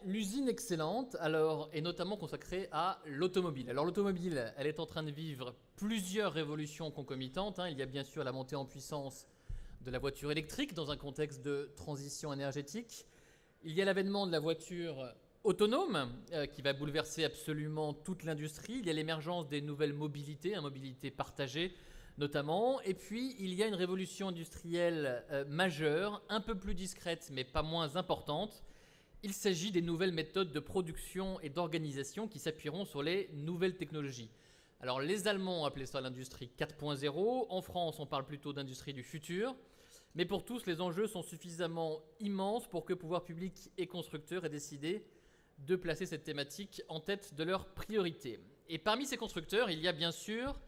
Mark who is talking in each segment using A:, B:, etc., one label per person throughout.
A: l'usine excellente, est notamment consacrée à l'automobile. Alors l'automobile, elle est en train de vivre plusieurs révolutions concomitantes. Il y a bien sûr la montée en puissance de la voiture électrique dans un contexte de transition énergétique. Il y a l'avènement de la voiture autonome qui va bouleverser absolument toute l'industrie. Il y a l'émergence des nouvelles mobilités, mobilité partagée notamment. Et puis, il y a une révolution industrielle majeure, un peu plus discrète mais pas moins importante. Il s'agit des nouvelles méthodes de production et d'organisation qui s'appuieront sur les nouvelles technologies. Alors, les Allemands ont appelé ça l'industrie 4.0. En France, on parle plutôt d'industrie du futur. Mais pour tous, les enjeux sont suffisamment immenses pour que pouvoirs publics et constructeurs aient décidé de placer cette thématique en tête de leurs priorités. Et parmi ces constructeurs, il y a bien sûr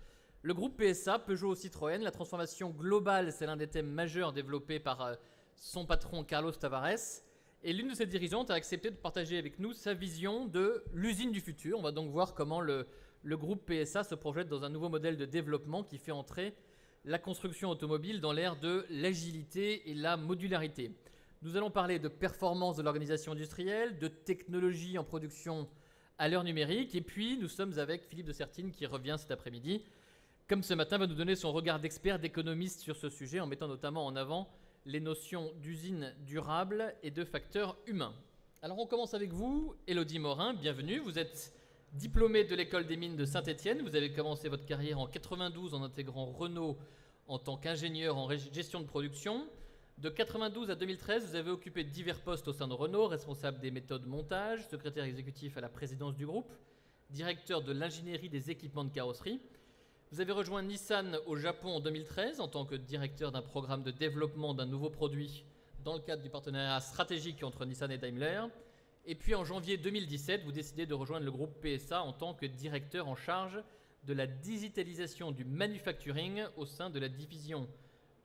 A: le groupe PSA, Peugeot Citroën. La transformation globale, c'est l'un des thèmes majeurs développés par son patron Carlos Tavares. Et l'une de ses dirigeantes a accepté de partager avec nous sa vision de l'usine du futur. On va donc voir comment le groupe PSA se projette dans un nouveau modèle de développement qui fait entrer la construction automobile dans l'ère de l'agilité et la modularité. Nous allons parler de performance de l'organisation industrielle, de technologie en production à l'heure numérique, et puis nous sommes avec Philippe de Sertine qui revient cet après-midi. Comme ce matin, va nous donner son regard d'expert, d'économiste sur ce sujet, en mettant notamment en avant les notions d'usine durable et de facteurs humains. Alors on commence avec vous, Élodie Morin, bienvenue. Vous êtes diplômée de l'école des mines de Saint-Étienne. Vous avez commencé votre carrière en 92 en intégrant Renault en tant qu'ingénieur en gestion de production. De 92 à 2013, vous avez occupé divers postes au sein de Renault, responsable des méthodes montage, secrétaire exécutif à la présidence du groupe, directeur de l'ingénierie des équipements de carrosserie. Vous avez rejoint Nissan au Japon en 2013 en tant que directeur d'un programme de développement d'un nouveau produit dans le cadre du partenariat stratégique entre Nissan et Daimler. Et puis en janvier 2017, vous décidez de rejoindre le groupe PSA en tant que directeur en charge de la digitalisation du manufacturing au sein de la direction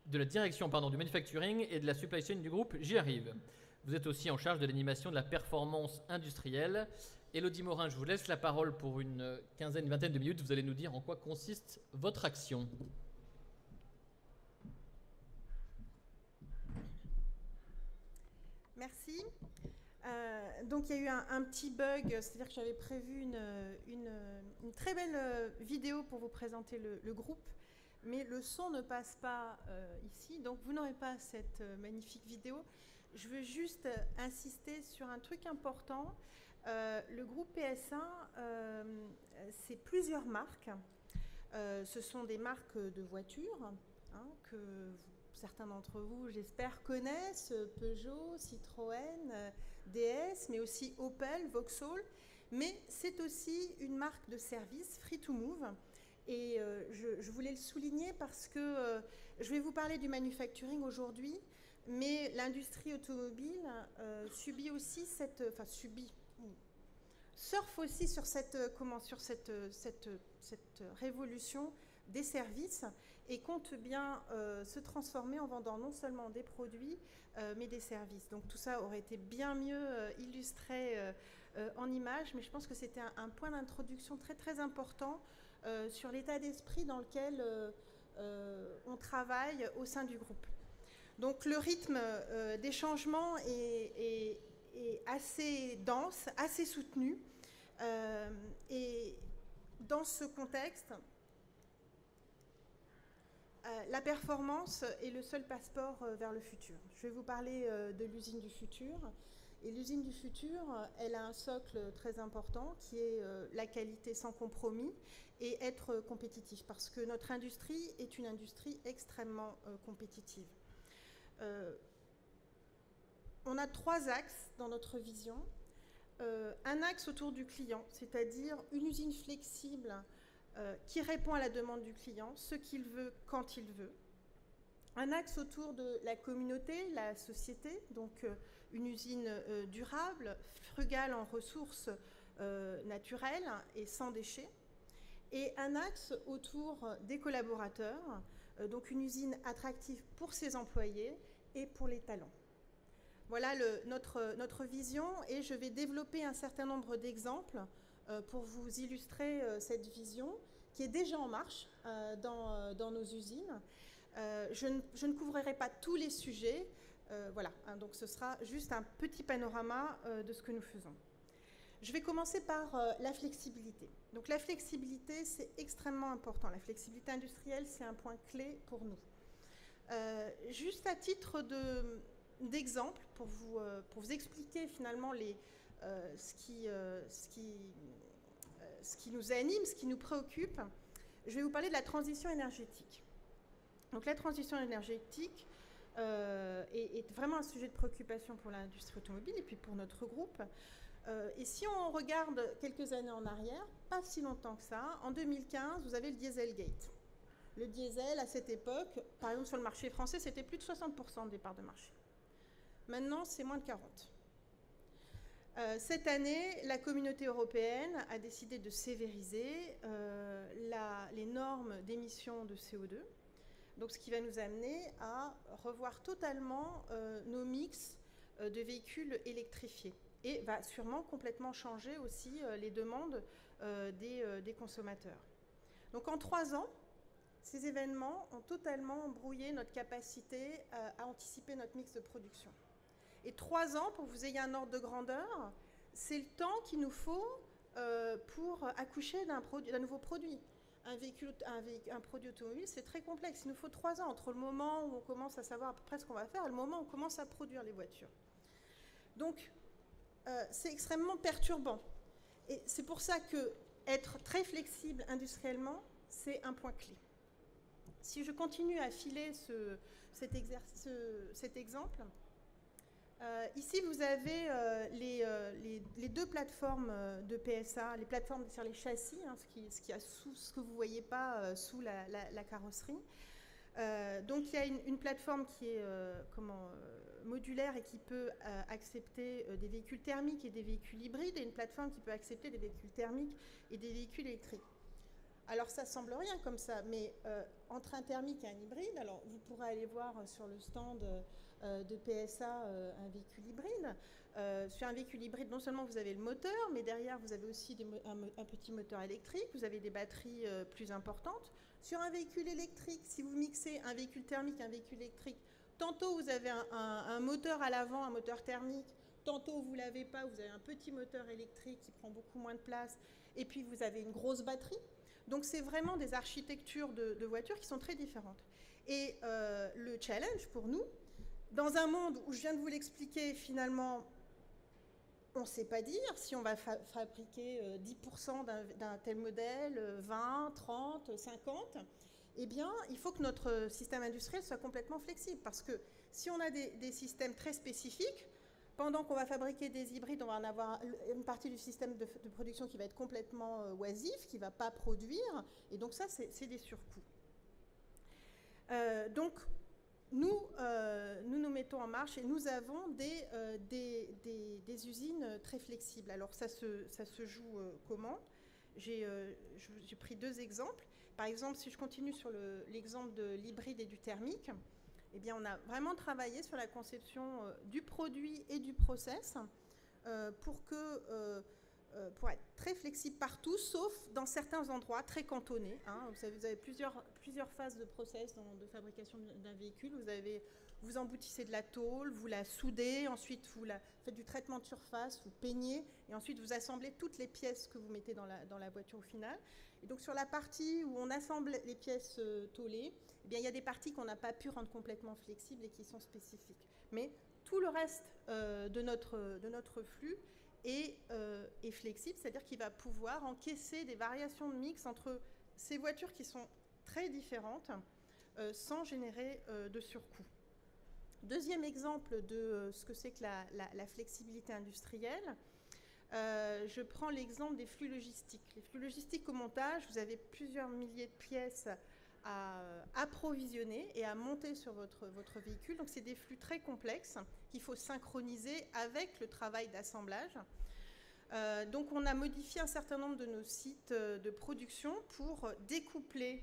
A: du manufacturing et de la supply chain du groupe J'y arrive. Vous êtes aussi en charge de l'animation de la performance industrielle. Élodie Morin, je vous laisse la parole pour une vingtaine de minutes. Vous allez nous dire en quoi consiste votre action.
B: Merci. Donc il y a eu un petit bug, c'est-à-dire que j'avais prévu une très belle vidéo pour vous présenter le groupe, mais le son ne passe pas ici, donc vous n'aurez pas cette magnifique vidéo. Je veux juste insister sur un truc important. Le groupe PSA, c'est plusieurs marques. Ce sont des marques de voitures que certains d'entre vous, j'espère, connaissent. Peugeot, Citroën, DS, mais aussi Opel, Vauxhall. Mais c'est aussi une marque de service, Free2move. Et je voulais le souligner parce que je vais vous parler du manufacturing aujourd'hui, mais l'industrie automobile surfe aussi sur cette révolution des services et compte bien se transformer en vendant non seulement des produits mais des services. Donc tout ça aurait été bien mieux illustré en images, mais je pense que c'était un point d'introduction très très important sur l'état d'esprit dans lequel on travaille au sein du groupe. Donc le rythme des changements est assez dense, assez soutenu. Et dans ce contexte, la performance est le seul passeport vers le futur. Je vais vous parler de l'usine du futur. Et l'usine du futur, elle a un socle très important qui est la qualité sans compromis et être compétitif, parce que notre industrie est une industrie extrêmement compétitive. On a 3 axes dans notre vision. Un axe autour du client, c'est-à-dire une usine flexible qui répond à la demande du client, ce qu'il veut, quand il veut. Un axe autour de la communauté, la société, donc une usine durable, frugale en ressources naturelles et sans déchets. Et un axe autour des collaborateurs, donc une usine attractive pour ses employés et pour les talents. Voilà notre vision, et je vais développer un certain nombre d'exemples pour vous illustrer cette vision qui est déjà en marche dans nos usines. Je ne couvrirai pas tous les sujets, Voilà, hein, donc ce sera juste un petit panorama de ce que nous faisons. Je vais commencer par la flexibilité. Donc la flexibilité, c'est extrêmement important. La flexibilité industrielle, c'est un point clé pour nous. Juste à titre d'exemple, pour vous expliquer finalement ce qui nous anime, ce qui nous préoccupe, je vais vous parler de la transition énergétique. Donc la transition énergétique est vraiment un sujet de préoccupation pour l'industrie automobile et puis pour notre groupe. Et si on regarde quelques années en arrière, pas si longtemps que ça, en 2015, vous avez le Dieselgate. Le diesel, à cette époque, par exemple sur le marché français, c'était plus de 60% des parts de marché. Maintenant, c'est moins de 40%. Cette année, la communauté européenne a décidé de sévériser les normes d'émissions de CO2. Donc, ce qui va nous amener à revoir totalement nos mix de véhicules électrifiés. Et va sûrement complètement changer aussi les demandes des consommateurs. Donc, en 3 ans, ces événements ont totalement brouillé notre capacité à anticiper notre mix de production. Et 3 ans, pour que vous ayez un ordre de grandeur, c'est le temps qu'il nous faut pour accoucher d'un nouveau produit. Un produit automobile, c'est très complexe. Il nous faut 3 ans entre le moment où on commence à savoir à peu près ce qu'on va faire et le moment où on commence à produire les voitures. Donc, c'est extrêmement perturbant. Et c'est pour ça que être très flexible industriellement, c'est un point clé. Si je continue à filer cet exemple, ici vous avez les 2 plateformes de PSA, les plateformes sur les châssis, hein, ce que vous ne voyez pas sous la carrosserie. Donc il y a une plateforme qui est modulaire et qui peut accepter des véhicules thermiques et des véhicules hybrides, et une plateforme qui peut accepter des véhicules thermiques et des véhicules électriques. Alors ça semble rien comme ça, mais entre un thermique et un hybride, alors vous pourrez aller voir sur le stand de PSA un véhicule hybride. Sur un véhicule hybride, non seulement vous avez le moteur, mais derrière vous avez aussi un petit moteur électrique, vous avez des batteries plus importantes. Sur un véhicule électrique, si vous mixez un véhicule thermique et un véhicule électrique, tantôt vous avez un moteur à l'avant, un moteur thermique, tantôt vous ne l'avez pas, vous avez un petit moteur électrique qui prend beaucoup moins de place, et puis vous avez une grosse batterie. Donc c'est vraiment des architectures de voitures qui sont très différentes. Et le challenge pour nous, dans un monde où je viens de vous l'expliquer, finalement, on ne sait pas dire si on va fabriquer 10% d'un tel modèle, 20, 30, 50, eh bien, il faut que notre système industriel soit complètement flexible. Parce que si on a des systèmes très spécifiques, pendant qu'on va fabriquer des hybrides, on va en avoir une partie du système de production qui va être complètement oisif, qui ne va pas produire. Et donc ça, c'est des surcoûts. Donc, nous mettons en marche et nous avons des usines très flexibles. Alors ça se joue comment ? J'ai pris 2 exemples. Par exemple, si je continue sur l'exemple de l'hybride et du thermique, eh bien, on a vraiment travaillé sur la conception du produit et du process pour être très flexible partout, sauf dans certains endroits très cantonnés. Hein. Vous avez plusieurs phases de process de fabrication d'un véhicule. Vous emboutissez de la tôle, vous la soudez, ensuite vous faites du traitement de surface, vous peignez, et ensuite vous assemblez toutes les pièces que vous mettez dans la voiture au final. Et donc sur la partie où on assemble les pièces tôlées, eh bien, il y a des parties qu'on n'a pas pu rendre complètement flexibles et qui sont spécifiques. Mais tout le reste de notre flux est flexible, c'est-à-dire qu'il va pouvoir encaisser des variations de mix entre ces voitures qui sont très différentes sans générer de surcoût. Deuxième exemple de ce que c'est que la flexibilité industrielle, je prends l'exemple des flux logistiques. Les flux logistiques au montage, vous avez plusieurs milliers de pièces à approvisionner et à monter sur votre véhicule. Donc c'est des flux très complexes qu'il faut synchroniser avec le travail d'assemblage. Donc on a modifié un certain nombre de nos sites de production pour découpler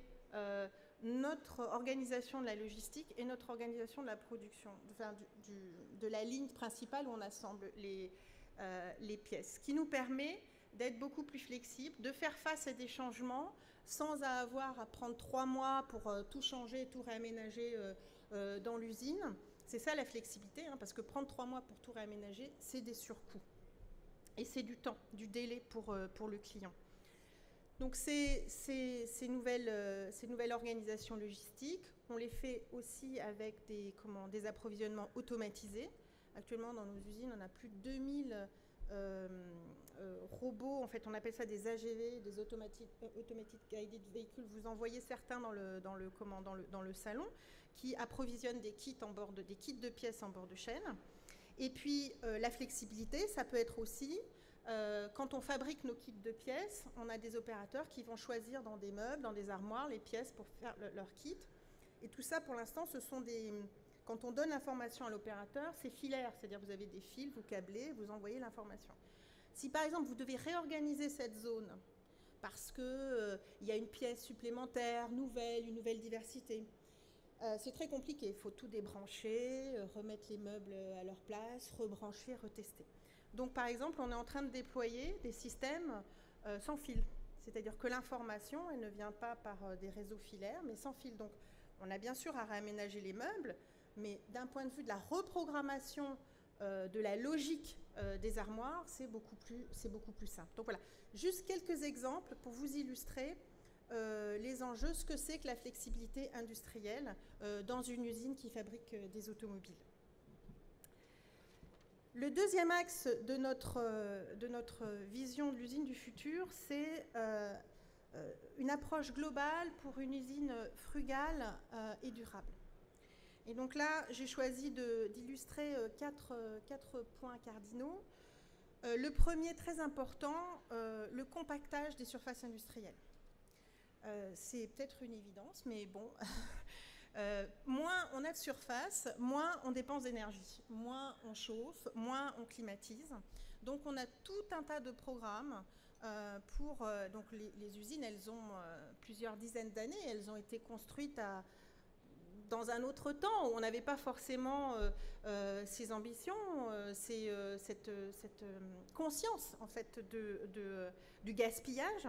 B: notre organisation de la logistique et notre organisation de la production, enfin, de la ligne principale où on assemble les pièces, ce qui nous permet d'être beaucoup plus flexible, de faire face à des changements sans avoir à prendre 3 mois pour tout changer, tout réaménager dans l'usine. C'est ça la flexibilité, hein, parce que prendre 3 mois pour tout réaménager, c'est des surcoûts. Et c'est du temps, du délai pour le client. Donc ces nouvelles organisations logistiques, on les fait aussi avec des approvisionnements automatisés. Actuellement, dans nos usines, on a plus de 2000 robots. En fait, on appelle ça des AGV, des Automatic Guided Vehicles. Vous en voyez certains dans le salon, qui approvisionnent des kits de pièces en bord de chaîne. Et puis, la flexibilité, ça peut être aussi... quand on fabrique nos kits de pièces, on a des opérateurs qui vont choisir dans des meubles, dans des armoires, les pièces pour faire leur kit. Et tout ça, pour l'instant, ce sont des... Quand on donne l'information à l'opérateur, c'est filaire, c'est-à-dire vous avez des fils, vous câblez, vous envoyez l'information. Si par exemple, vous devez réorganiser cette zone parce qu'il y a une pièce supplémentaire, une nouvelle diversité, c'est très compliqué. Il faut tout débrancher, remettre les meubles à leur place, rebrancher, retester. Donc, par exemple, on est en train de déployer des systèmes sans fil. C'est-à-dire que l'information, elle ne vient pas par des réseaux filaires, mais sans fil. Donc, on a bien sûr à réaménager les meubles, mais d'un point de vue de la reprogrammation de la logique des armoires, c'est beaucoup plus simple. Donc voilà, juste quelques exemples pour vous illustrer les enjeux, ce que c'est que la flexibilité industrielle dans une usine qui fabrique des automobiles. Le deuxième axe de notre vision de l'usine du futur, c'est une approche globale pour une usine frugale et durable. Et donc là, j'ai choisi d'illustrer quatre points cardinaux. Le premier, très important, le compactage des surfaces industrielles. C'est peut-être une évidence, mais bon... moins on a de surface, moins on dépense d'énergie, moins on chauffe, moins on climatise. Donc on a tout un tas de programmes pour... donc les usines, elles ont plusieurs dizaines d'années, elles ont été construites dans un autre temps où on n'avait pas forcément ces ambitions, cette conscience en fait du gaspillage.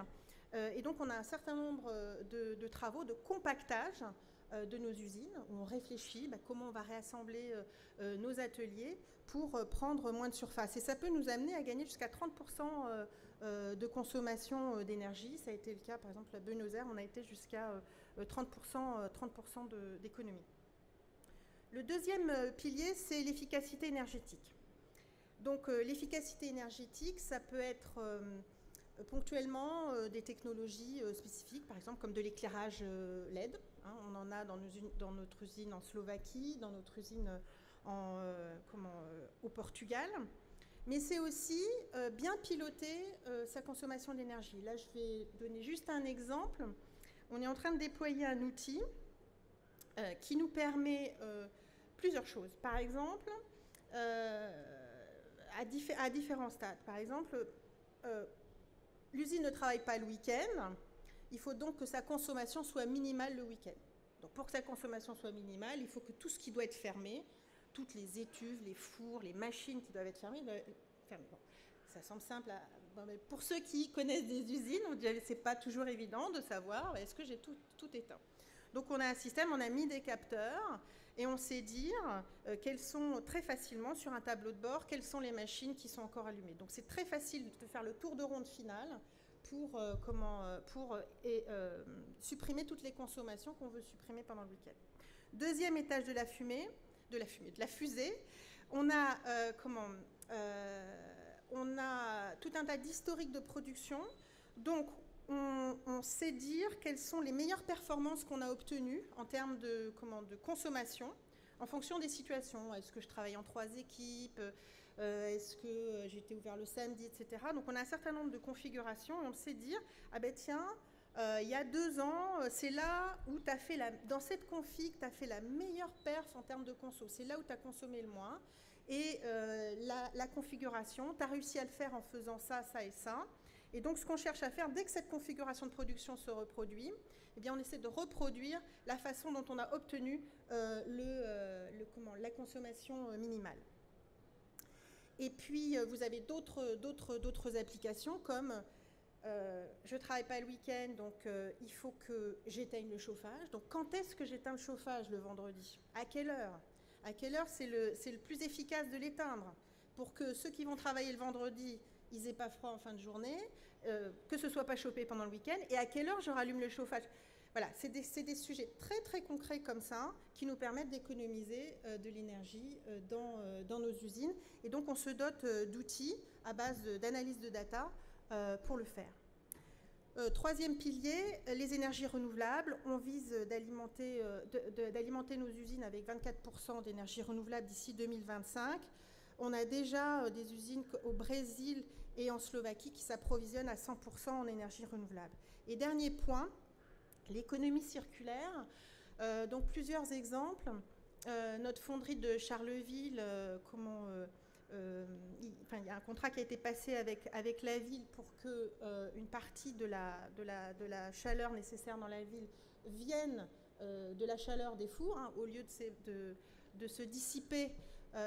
B: Et donc on a un certain nombre de travaux de compactage de nos usines, où on réfléchit comment on va réassembler nos ateliers pour prendre moins de surface. Et ça peut nous amener à gagner jusqu'à 30% de consommation d'énergie. Ça a été le cas, par exemple, à Buenos Aires, on a été jusqu'à 30% d'économie. Le deuxième pilier, c'est l'efficacité énergétique. Donc l'efficacité énergétique, ça peut être... ponctuellement des technologies spécifiques, par exemple comme de l'éclairage LED. Hein, on en a dans notre usine en Slovaquie, dans notre usine au Portugal. Mais c'est aussi bien piloter sa consommation d'énergie. Là, je vais donner juste un exemple. On est en train de déployer un outil qui nous permet plusieurs choses. Par exemple, à différents stades. Par exemple, l'usine ne travaille pas le week-end, il faut donc que sa consommation soit minimale le week-end. Donc pour que sa consommation soit minimale, il faut que tout ce qui doit être fermé, toutes les étuves, les fours, les machines qui doivent être fermées, Bon, ça semble simple. Mais pour ceux qui connaissent des usines, on dit que ce n'est pas toujours évident de savoir est-ce que j'ai tout éteint. Donc on a un système, on a mis des capteurs et on sait dire quelles sont très facilement sur un tableau de bord, quelles sont les machines qui sont encore allumées. Donc c'est très facile de faire le tour de ronde final pour supprimer toutes les consommations qu'on veut supprimer pendant le week-end. Deuxième étage de la fusée, on a tout un tas d'historiques de production. Donc on sait dire quelles sont les meilleures performances qu'on a obtenues en termes de consommation en fonction des situations. Est-ce que je travaille en 3 équipes ? Est-ce que j'étais ouvert le samedi, etc. Donc on a un certain nombre de configurations et on sait dire, ah ben tiens, il y a 2 ans, c'est là où tu as fait dans cette config, tu as fait la meilleure perf en termes de conso. C'est là où tu as consommé le moins. Et la configuration, tu as réussi à le faire en faisant ça, ça et ça. Et donc, ce qu'on cherche à faire, dès que cette configuration de production se reproduit, eh bien, on essaie de reproduire la façon dont on a obtenu la consommation minimale. Et puis, vous avez d'autres applications comme je ne travaille pas le week-end, donc il faut que j'éteigne le chauffage. Donc, quand est-ce que j'éteins le chauffage le vendredi ? À quelle heure ? À quelle heure c'est le plus efficace de l'éteindre pour que ceux qui vont travailler le vendredi, ils n'aient pas froid en fin de journée, que ce ne soit pas chopé pendant le week-end, et à quelle heure je rallume le chauffage. Voilà, c'est des sujets très très concrets comme ça qui nous permettent d'économiser de l'énergie dans nos usines. Et donc on se dote d'outils à base d'analyse de data pour le faire. Troisième pilier, les énergies renouvelables. On vise d'alimenter nos usines avec 24% d'énergie renouvelable d'ici 2025. On a déjà des usines au Brésil et en Slovaquie qui s'approvisionnent à 100% en énergie renouvelable. Et dernier point, l'économie circulaire. Donc plusieurs exemples. Notre fonderie de Charleville, il y a un contrat qui a été passé avec la ville pour qu'une partie de la chaleur nécessaire dans la ville vienne de la chaleur des fours. Hein, au lieu de se dissiper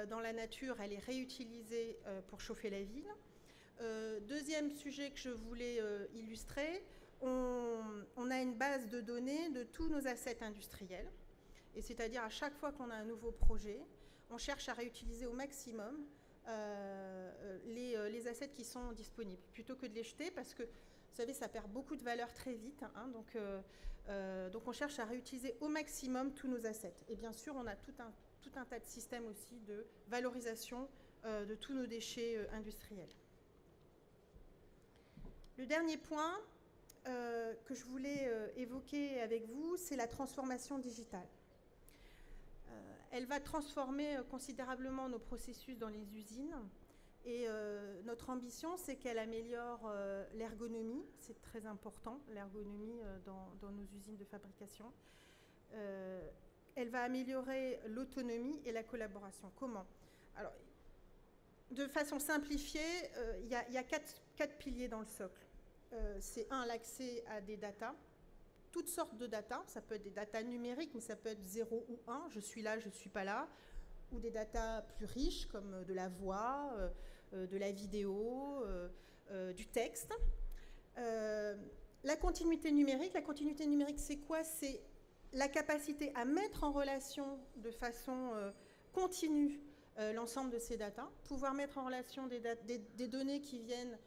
B: dans la nature, elle est réutilisée pour chauffer la ville. Deuxième sujet que je voulais illustrer, on a une base de données de tous nos assets industriels. Et c'est-à-dire à chaque fois qu'on a un nouveau projet, on cherche à réutiliser au maximum les assets qui sont disponibles, plutôt que de les jeter, parce que, vous savez, ça perd beaucoup de valeur très vite. Hein, donc on cherche à réutiliser au maximum tous nos assets. Et bien sûr, on a tout un tas de systèmes aussi de valorisation de tous nos déchets industriels. Le dernier point que je voulais évoquer avec vous, c'est la transformation digitale. Elle va transformer considérablement nos processus dans les usines. Et notre ambition, c'est qu'elle améliore l'ergonomie. C'est très important, l'ergonomie dans nos usines de fabrication. Elle va améliorer l'autonomie et la collaboration. Comment? Alors, de façon simplifiée, il y a quatre piliers dans le socle. C'est l'accès à des datas, toutes sortes de datas. Ça peut être des datas numériques, mais ça peut être 0 ou 1, je suis là, je ne suis pas là, ou des datas plus riches comme de la voix, de la vidéo, du texte. La continuité numérique, c'est quoi? C'est la capacité à mettre en relation de façon continue l'ensemble de ces datas, pouvoir mettre en relation des données qui viennent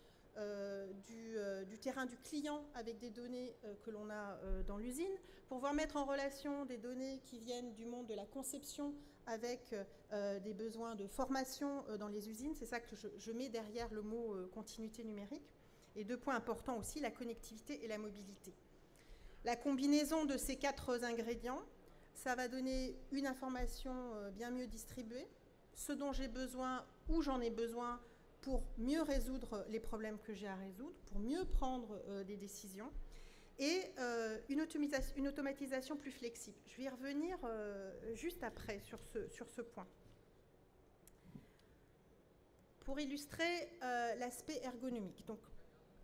B: du terrain du client avec des données que l'on a dans l'usine, pouvoir mettre en relation des données qui viennent du monde de la conception avec des besoins de formation dans les usines. C'est ça que je mets derrière le mot continuité numérique. Et deux points importants aussi, la connectivité et la mobilité. La combinaison de ces quatre ingrédients, ça va donner une information bien mieux distribuée, ce dont j'ai besoin, où j'en ai besoin, pour mieux résoudre les problèmes que j'ai à résoudre, pour mieux prendre des décisions, et une automatisation plus flexible. Je vais y revenir juste après sur ce point. Pour illustrer l'aspect ergonomique. Donc,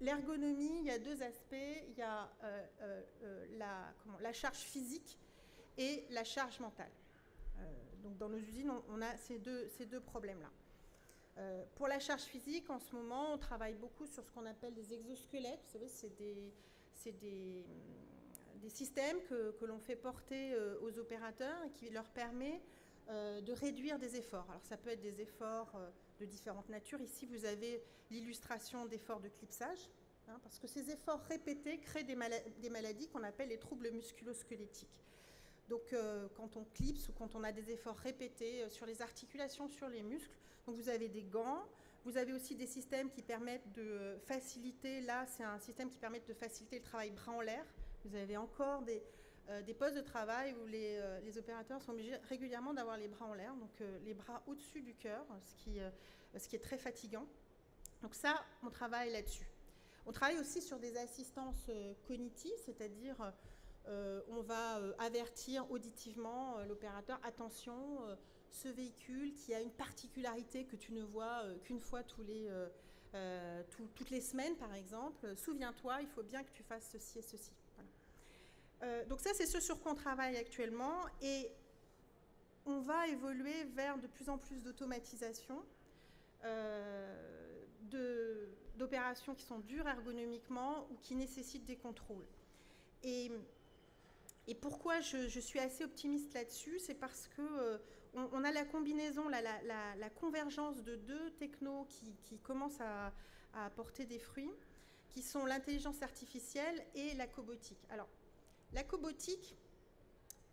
B: l'ergonomie, il y a deux aspects. Il y a la charge physique et la charge mentale. Donc, dans nos usines, on a ces deux problèmes-là. Pour la charge physique, en ce moment, on travaille beaucoup sur ce qu'on appelle des exosquelettes. Vous savez, c'est des systèmes que l'on fait porter aux opérateurs et qui leur permet de réduire des efforts. Alors, ça peut être des efforts de différentes natures. Ici, vous avez l'illustration d'efforts de clipsage, hein, parce que ces efforts répétés créent des maladies qu'on appelle les troubles musculo-squelettiques. Donc, quand on clipse ou quand on a des efforts répétés sur les articulations, sur les muscles, donc vous avez des gants, vous avez aussi des systèmes qui permettent de faciliter, là c'est un système qui permet de faciliter le travail bras en l'air. Vous avez encore des postes de travail où les opérateurs sont obligés régulièrement d'avoir les bras en l'air, donc les bras au-dessus du cœur, ce qui est très fatigant. Donc ça, on travaille là-dessus. On travaille aussi sur des assistances cognitives, c'est-à-dire on va avertir auditivement l'opérateur, attention, ce véhicule qui a une particularité que tu ne vois qu'une fois toutes les semaines, par exemple. Souviens-toi, il faut bien que tu fasses ceci et ceci. Voilà. Donc ça, c'est ce sur quoi on travaille actuellement. Et on va évoluer vers de plus en plus d'automatisation, d'opérations qui sont dures ergonomiquement ou qui nécessitent des contrôles. Et pourquoi je suis assez optimiste là-dessus, c'est parce que on a la combinaison, la convergence de deux technos qui commencent à apporter des fruits, qui sont l'intelligence artificielle et la cobotique. Alors, la cobotique,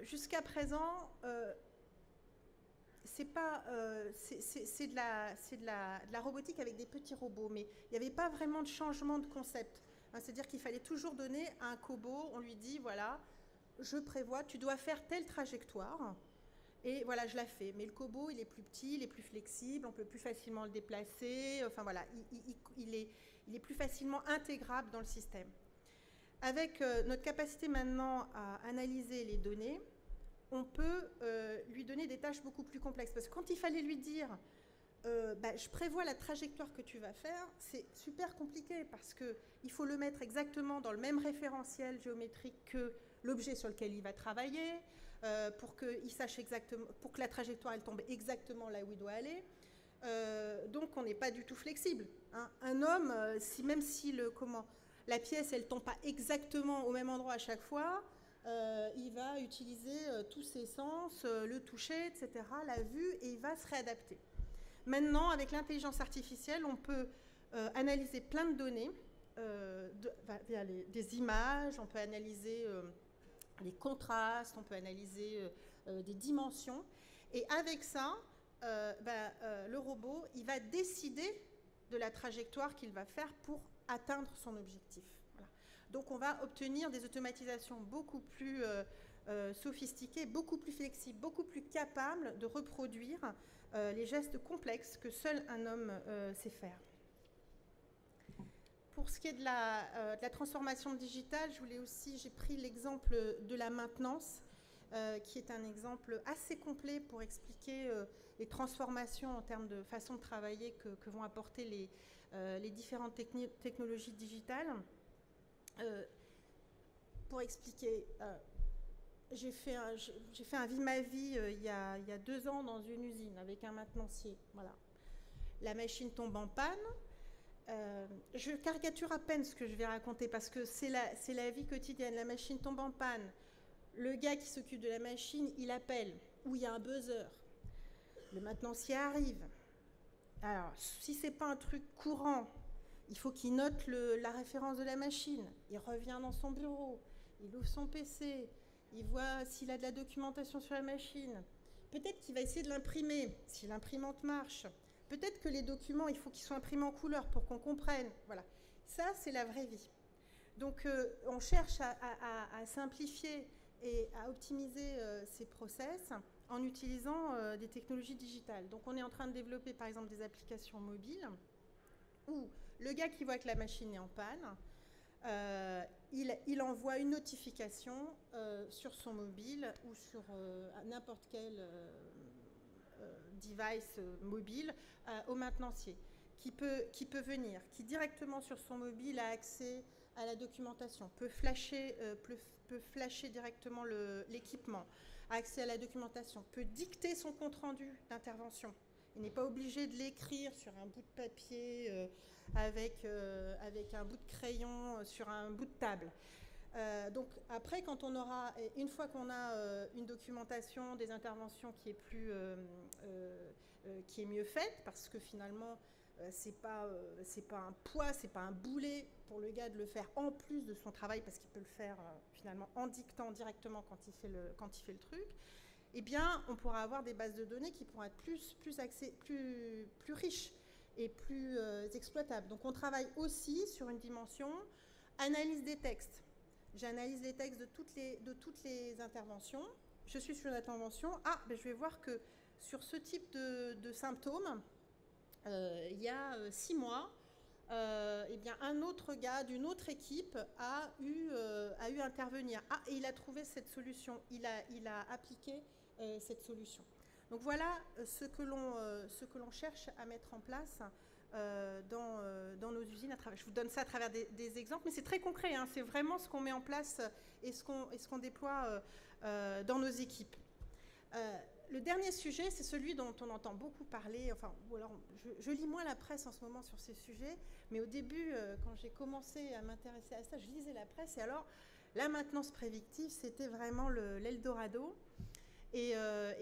B: jusqu'à présent, c'est de la robotique avec des petits robots, mais il n'y avait pas vraiment de changement de concept. Hein, c'est-à-dire qu'il fallait toujours donner à un cobot, on lui dit, voilà, je prévois, tu dois faire telle trajectoire, et voilà, je la fais. Mais le cobot, il est plus petit, il est plus flexible, on peut plus facilement le déplacer, enfin voilà, il est plus facilement intégrable dans le système. Avec notre capacité maintenant à analyser les données, on peut lui donner des tâches beaucoup plus complexes. Parce que quand il fallait lui dire je prévois la trajectoire que tu vas faire, c'est super compliqué parce qu'il faut le mettre exactement dans le même référentiel géométrique que l'objet sur lequel il va travailler, pour qu'il sache exactement, pour que la trajectoire elle tombe exactement là où il doit aller. Donc on n'est pas du tout flexible. Hein. Un homme, même si la pièce elle tombe pas exactement au même endroit à chaque fois, il va utiliser tous ses sens, le toucher, etc., la vue, et il va se réadapter. Maintenant, avec l'intelligence artificielle, on peut analyser plein de données, via des images, on peut analyser les contrastes, on peut analyser des dimensions. Et avec ça, le robot, il va décider de la trajectoire qu'il va faire pour atteindre son objectif. Voilà. Donc on va obtenir des automatisations beaucoup plus sophistiquées, beaucoup plus flexibles, beaucoup plus capables de reproduire les gestes complexes que seul un homme sait faire. Pour ce qui est de la transformation digitale, j'ai pris l'exemple de la maintenance, qui est un exemple assez complet pour expliquer les transformations en termes de façon de travailler que vont apporter les différentes technologies digitales. Pour expliquer, j'ai fait un vie-ma-vie il y a 2 ans dans une usine avec un maintenancier. Voilà. La machine tombe en panne. Je caricature à peine ce que je vais raconter parce que c'est la vie quotidienne. La machine tombe en panne. Le gars qui s'occupe de la machine, il appelle, ou il y a un buzzer. Le maintenancier arrive. Alors, si c'est pas un truc courant, il faut qu'il note la référence de la machine. Il revient dans son bureau, il ouvre son PC, il voit s'il a de la documentation sur la machine. Peut-être qu'il va essayer de l'imprimer, si l'imprimante marche. Peut-être que les documents, il faut qu'ils soient imprimés en couleur pour qu'on comprenne. Voilà. Ça, c'est la vraie vie. Donc, on cherche à simplifier et à optimiser ces process en utilisant des technologies digitales. Donc, on est en train de développer, par exemple, des applications mobiles où le gars qui voit que la machine est en panne, il envoie une notification sur son mobile ou sur n'importe quel device mobile au maintenancier qui peut venir, qui directement sur son mobile a accès à la documentation, peut flasher directement l'équipement, a accès à la documentation, peut dicter son compte-rendu d'intervention. Il n'est pas obligé de l'écrire sur un bout de papier avec un bout de crayon sur un bout de table. Donc après, une fois qu'on a une documentation des interventions qui est mieux faite, parce que finalement c'est pas un poids, c'est pas un boulet pour le gars de le faire en plus de son travail, parce qu'il peut le faire finalement en dictant directement quand il fait le truc. Eh bien, on pourra avoir des bases de données qui pourront être plus riches et plus exploitables. Donc, on travaille aussi sur une dimension analyse des textes. J'analyse les textes de toutes les interventions. Je suis sur une intervention. Je vais voir que sur ce type de symptômes, il y a 6 mois, eh bien, un autre gars d'une autre équipe a eu à intervenir. Et il a trouvé cette solution. Il a appliqué cette solution. Donc voilà ce que l'on cherche à mettre en place dans nos usines. Je vous donne ça à travers des exemples, mais c'est très concret. Hein, c'est vraiment ce qu'on met en place et ce qu'on déploie dans nos équipes. Le dernier sujet, c'est celui dont on entend beaucoup parler. Ou alors, je lis moins la presse en ce moment sur ces sujets, mais au début, quand j'ai commencé à m'intéresser à ça, je lisais la presse. Et alors, la maintenance prédictive, c'était vraiment l'Eldorado. Et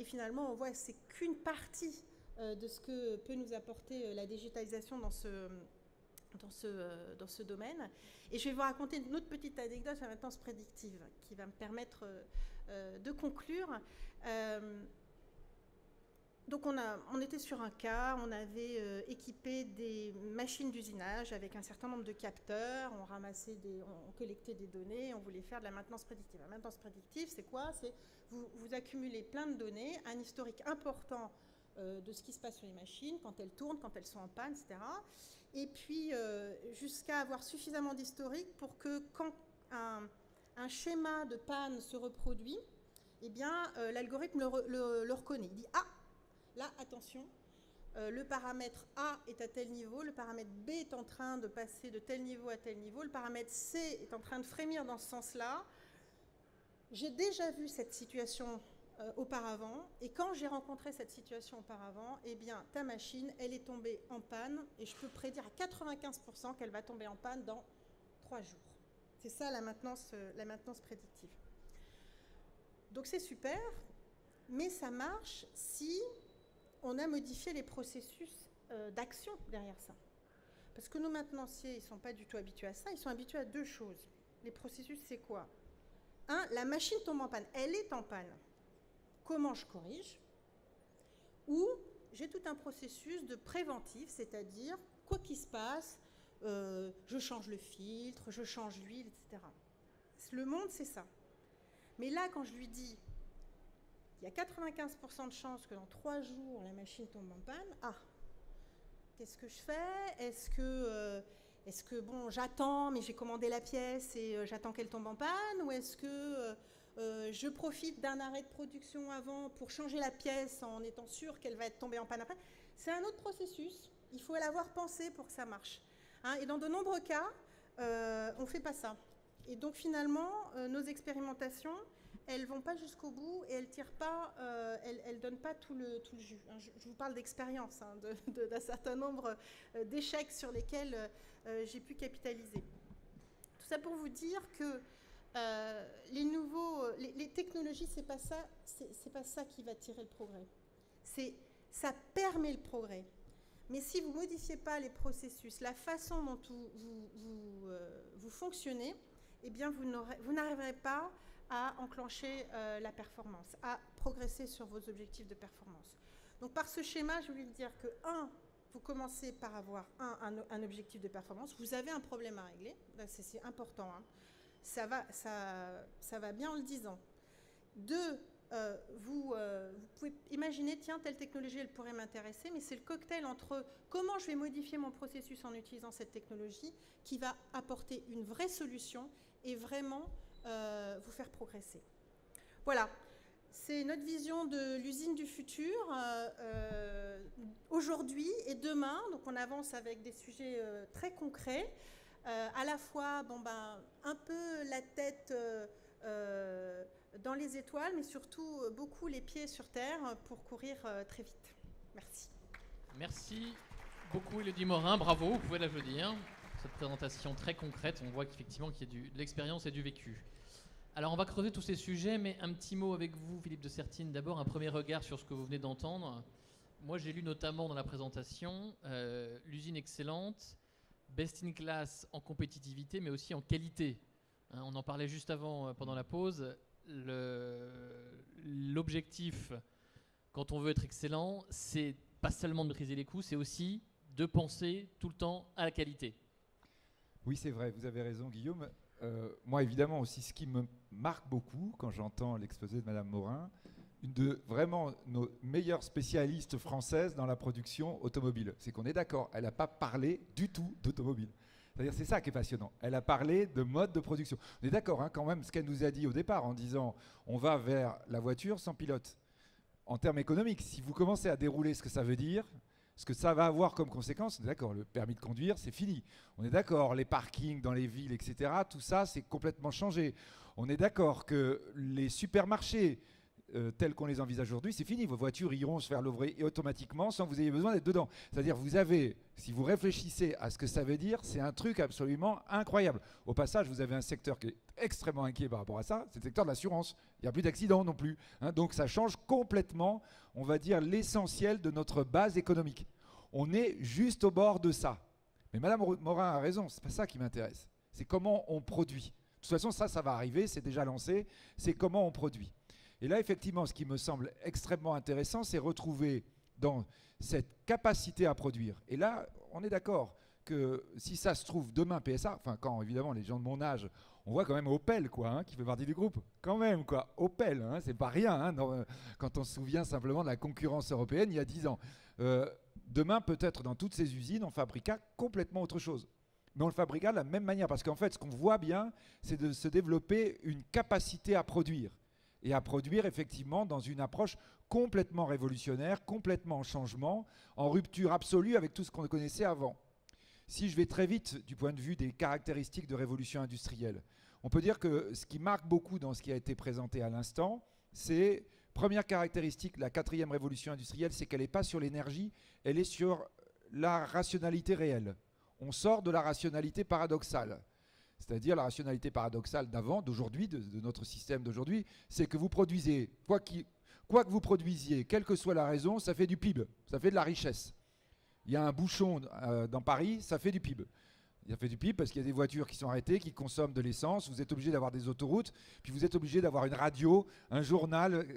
B: finalement, on voit que c'est qu'une partie de ce que peut nous apporter la digitalisation dans ce domaine. Et je vais vous raconter une autre petite anecdote sur la maintenance prédictive qui va me permettre de conclure. Donc on était sur un cas, on avait équipé des machines d'usinage avec un certain nombre de capteurs, on collectait des données, on voulait faire de la maintenance prédictive. La maintenance prédictive, c'est quoi? C'est vous accumulez plein de données, un historique important de ce qui se passe sur les machines, quand elles tournent, quand elles sont en panne, etc. Et puis jusqu'à avoir suffisamment d'historique pour que quand un schéma de panne se reproduit, eh bien l'algorithme le reconnaît. Il dit « Ah, là, attention, le paramètre A est à tel niveau, le paramètre B est en train de passer de tel niveau à tel niveau, le paramètre C est en train de frémir dans ce sens-là. J'ai déjà vu cette situation auparavant, et quand j'ai rencontré cette situation auparavant, eh bien, ta machine, elle est tombée en panne, et je peux prédire à 95% qu'elle va tomber en panne dans 3 jours. C'est ça la maintenance prédictive. Donc c'est super, mais ça marche si on a modifié les processus d'action derrière ça. Parce que nos maintenanciers, ils ne sont pas du tout habitués à ça, ils sont habitués à 2 choses. Les processus, c'est quoi? 1, la machine tombe en panne, elle est en panne. Comment je corrige? Ou j'ai tout un processus de préventif, c'est-à-dire, quoi qu'il se passe, je change le filtre, je change l'huile, etc. Le monde, c'est ça. Mais là, quand je lui dis, il y a 95% de chances que dans 3 jours, la machine tombe en panne, qu'est-ce que je fais? Est-ce que bon, j'attends, mais j'ai commandé la pièce et j'attends qu'elle tombe en panne? Ou est-ce que je profite d'un arrêt de production avant pour changer la pièce en étant sûr qu'elle va être tombée en panne après? C'est un autre processus. Il faut l'avoir pensé pour que ça marche. Et dans de nombreux cas, on ne fait pas ça. Et donc finalement, nos expérimentations, elles ne vont pas jusqu'au bout et elles ne donnent pas tout le jus. Je vous parle d'expérience, d'un certain nombre d'échecs sur lesquels j'ai pu capitaliser. Tout ça pour vous dire que les technologies, c'est pas ça qui va tirer le progrès. Ça permet le progrès. Mais si vous ne modifiez pas les processus, la façon dont vous fonctionnez, eh bien vous n'arriverez pas à enclencher la performance, à progresser sur vos objectifs de performance. Donc par ce schéma, je voulais dire que, vous commencez par avoir un objectif de performance, vous avez un problème à régler, c'est important, ça va bien en le disant. 2, vous pouvez imaginer, tiens, telle technologie, elle pourrait m'intéresser, mais c'est le cocktail entre comment je vais modifier mon processus en utilisant cette technologie qui va apporter une vraie solution et vraiment vous faire progresser. Voilà, c'est notre vision de l'usine du futur aujourd'hui et demain. Donc on avance avec des sujets très concrets, à la fois un peu la tête dans les étoiles, mais surtout beaucoup les pieds sur terre pour courir très vite. Merci.
A: Merci beaucoup Élodie Morin, bravo, vous pouvez l'applaudir. Cette présentation très concrète, on voit qu'effectivement qu'il y a de l'expérience et du vécu. Alors on va creuser tous ces sujets, mais un petit mot avec vous, Philippe de Sertine. D'abord, un premier regard sur ce que vous venez d'entendre. Moi, j'ai lu notamment dans la présentation l'usine excellente, best in class en compétitivité, mais aussi en qualité. On en parlait juste avant, pendant la pause. L'objectif, quand on veut être excellent, c'est pas seulement de maîtriser les coûts, c'est aussi de penser tout le temps à la qualité.
C: Oui, c'est vrai, vous avez raison, Guillaume. Moi, évidemment, aussi, ce qui me marque beaucoup quand j'entends l'exposé de Madame Morin, une de vraiment nos meilleures spécialistes françaises dans la production automobile, c'est qu'on est d'accord, elle n'a pas parlé du tout d'automobile. C'est-à-dire, c'est ça qui est passionnant. Elle a parlé de mode de production. On est d'accord, quand même, ce qu'elle nous a dit au départ, en disant on va vers la voiture sans pilote. En termes économiques, si vous commencez à dérouler ce que ça veut dire, ce que ça va avoir comme conséquence, on est d'accord, le permis de conduire, c'est fini. On est d'accord, les parkings dans les villes, etc., tout ça, c'est complètement changé. On est d'accord que les supermarchés, tels qu'on les envisage aujourd'hui, c'est fini. Vos voitures iront se faire livrer automatiquement sans que vous ayez besoin d'être dedans. C'est-à-dire, si vous réfléchissez à ce que ça veut dire, c'est un truc absolument incroyable. Au passage, vous avez un secteur qui est extrêmement inquiet par rapport à ça, c'est le secteur de l'assurance. Il n'y a plus d'accidents non plus. Donc ça change complètement, on va dire, l'essentiel de notre base économique. On est juste au bord de ça. Mais Madame Morin a raison, c'est pas ça qui m'intéresse. C'est comment on produit. De toute façon, ça va arriver, c'est déjà lancé. C'est comment on produit. Et là, effectivement, ce qui me semble extrêmement intéressant, c'est retrouver dans cette capacité à produire. Et là, on est d'accord que si ça se trouve demain PSA, enfin quand évidemment les gens de mon âge, on voit quand même Opel qui fait partie du groupe, quand même Opel, c'est pas rien quand on se souvient simplement de la concurrence européenne il y a 10 ans. Demain, peut-être dans toutes ces usines, on fabriquera complètement autre chose. Mais on le fabriquera de la même manière, parce qu'en fait, ce qu'on voit bien, c'est de se développer une capacité à produire. Et à produire effectivement dans une approche complètement révolutionnaire, complètement en changement, en rupture absolue avec tout ce qu'on connaissait avant. Si je vais très vite du point de vue des caractéristiques de révolution industrielle, on peut dire que ce qui marque beaucoup dans ce qui a été présenté à l'instant, c'est, première caractéristique, la 4e révolution industrielle, c'est qu'elle n'est pas sur l'énergie, elle est sur la rationalité réelle. On sort de la rationalité paradoxale. C'est-à-dire la rationalité paradoxale d'avant, d'aujourd'hui, de notre système d'aujourd'hui, c'est que vous produisez, quoi que vous produisiez, quelle que soit la raison, ça fait du PIB, ça fait de la richesse. Il y a un bouchon dans Paris, ça fait du PIB. Ça fait du PIB parce qu'il y a des voitures qui sont arrêtées, qui consomment de l'essence, vous êtes obligé d'avoir des autoroutes, puis vous êtes obligé d'avoir une radio, un journal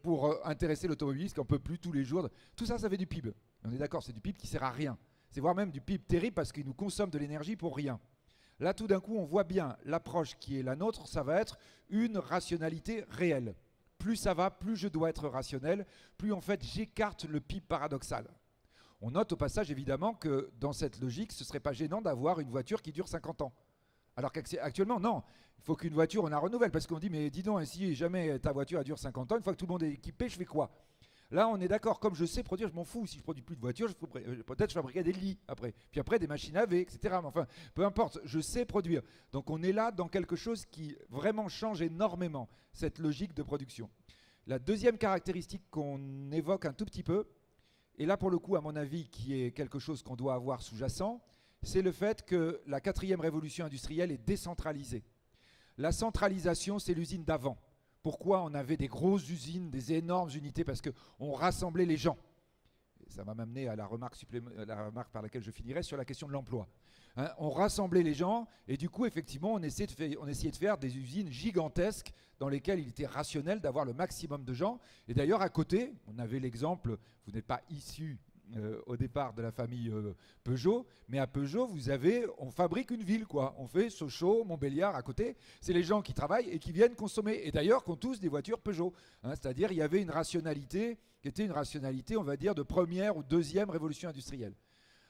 C: pour intéresser l'automobiliste, qu'on ne peut plus tous les jours. Tout ça, ça fait du PIB. On est d'accord, c'est du PIB qui ne sert à rien. C'est voire même du PIB terrible parce qu'il nous consomme de l'énergie pour rien. Là, tout d'un coup, on voit bien l'approche qui est la nôtre, ça va être une rationalité réelle. Plus ça va, plus je dois être rationnel, plus en fait j'écarte le PIB paradoxal. On note au passage évidemment que dans cette logique, ce ne serait pas gênant d'avoir une voiture qui dure 50 ans. Alors qu'actuellement, non. Il faut qu'une voiture, on la renouvelle parce qu'on dit, mais dis donc, si jamais ta voiture elle dure 50 ans, une fois que tout le monde est équipé, je fais quoi ? Là, on est d'accord, comme je sais produire, je m'en fous. Si je produis plus de voitures, peut-être je fabriquerai des lits après. Puis après, des machines à laver, etc. Mais enfin, peu importe, je sais produire. Donc on est là dans quelque chose qui vraiment change énormément cette logique de production. La deuxième caractéristique qu'on évoque un tout petit peu, et là pour le coup, à mon avis, qui est quelque chose qu'on doit avoir sous-jacent, c'est le fait que la 4e révolution industrielle est décentralisée. La centralisation, c'est l'usine d'avant. Pourquoi on avait des grosses usines, des énormes unités? Parce qu'on rassemblait les gens. Et ça va m'amener à la remarque par laquelle je finirai sur la question de l'emploi. On rassemblait les gens et du coup, effectivement, on essayait de faire des usines gigantesques dans lesquelles il était rationnel d'avoir le maximum de gens. Et d'ailleurs, à côté, on avait l'exemple, vous n'êtes pas issu au départ de la famille Peugeot, mais à Peugeot, on fabrique une ville, quoi. On fait Sochaux, Montbéliard à côté. C'est les gens qui travaillent et qui viennent consommer. Et d'ailleurs, qui ont tous des voitures Peugeot. C'est-à-dire, il y avait une rationalité qui était une rationalité, on va dire, de 1e ou 2e révolution industrielle.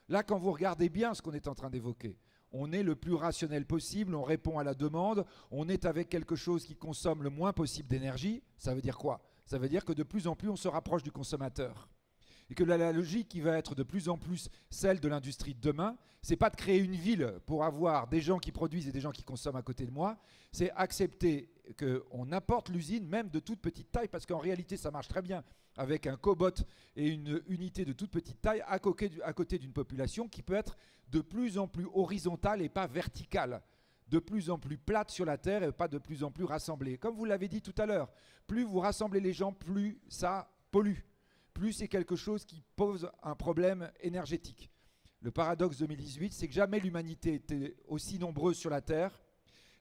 C: Là, quand vous regardez bien ce qu'on est en train d'évoquer, on est le plus rationnel possible, on répond à la demande, on est avec quelque chose qui consomme le moins possible d'énergie. Ça veut dire quoi? Ça veut dire que de plus en plus, on se rapproche du consommateur. Et que la logique qui va être de plus en plus celle de l'industrie de demain, c'est pas de créer une ville pour avoir des gens qui produisent et des gens qui consomment à côté de moi, c'est accepter qu'on apporte l'usine même de toute petite taille, parce qu'en réalité ça marche très bien avec un cobot et une unité de toute petite taille à côté d'une population qui peut être de plus en plus horizontale et pas verticale, de plus en plus plate sur la terre et pas de plus en plus rassemblée. Comme vous l'avez dit tout à l'heure, plus vous rassemblez les gens, plus ça pollue. Plus c'est quelque chose qui pose un problème énergétique. Le paradoxe 2018, c'est que jamais l'humanité était aussi nombreuse sur la Terre,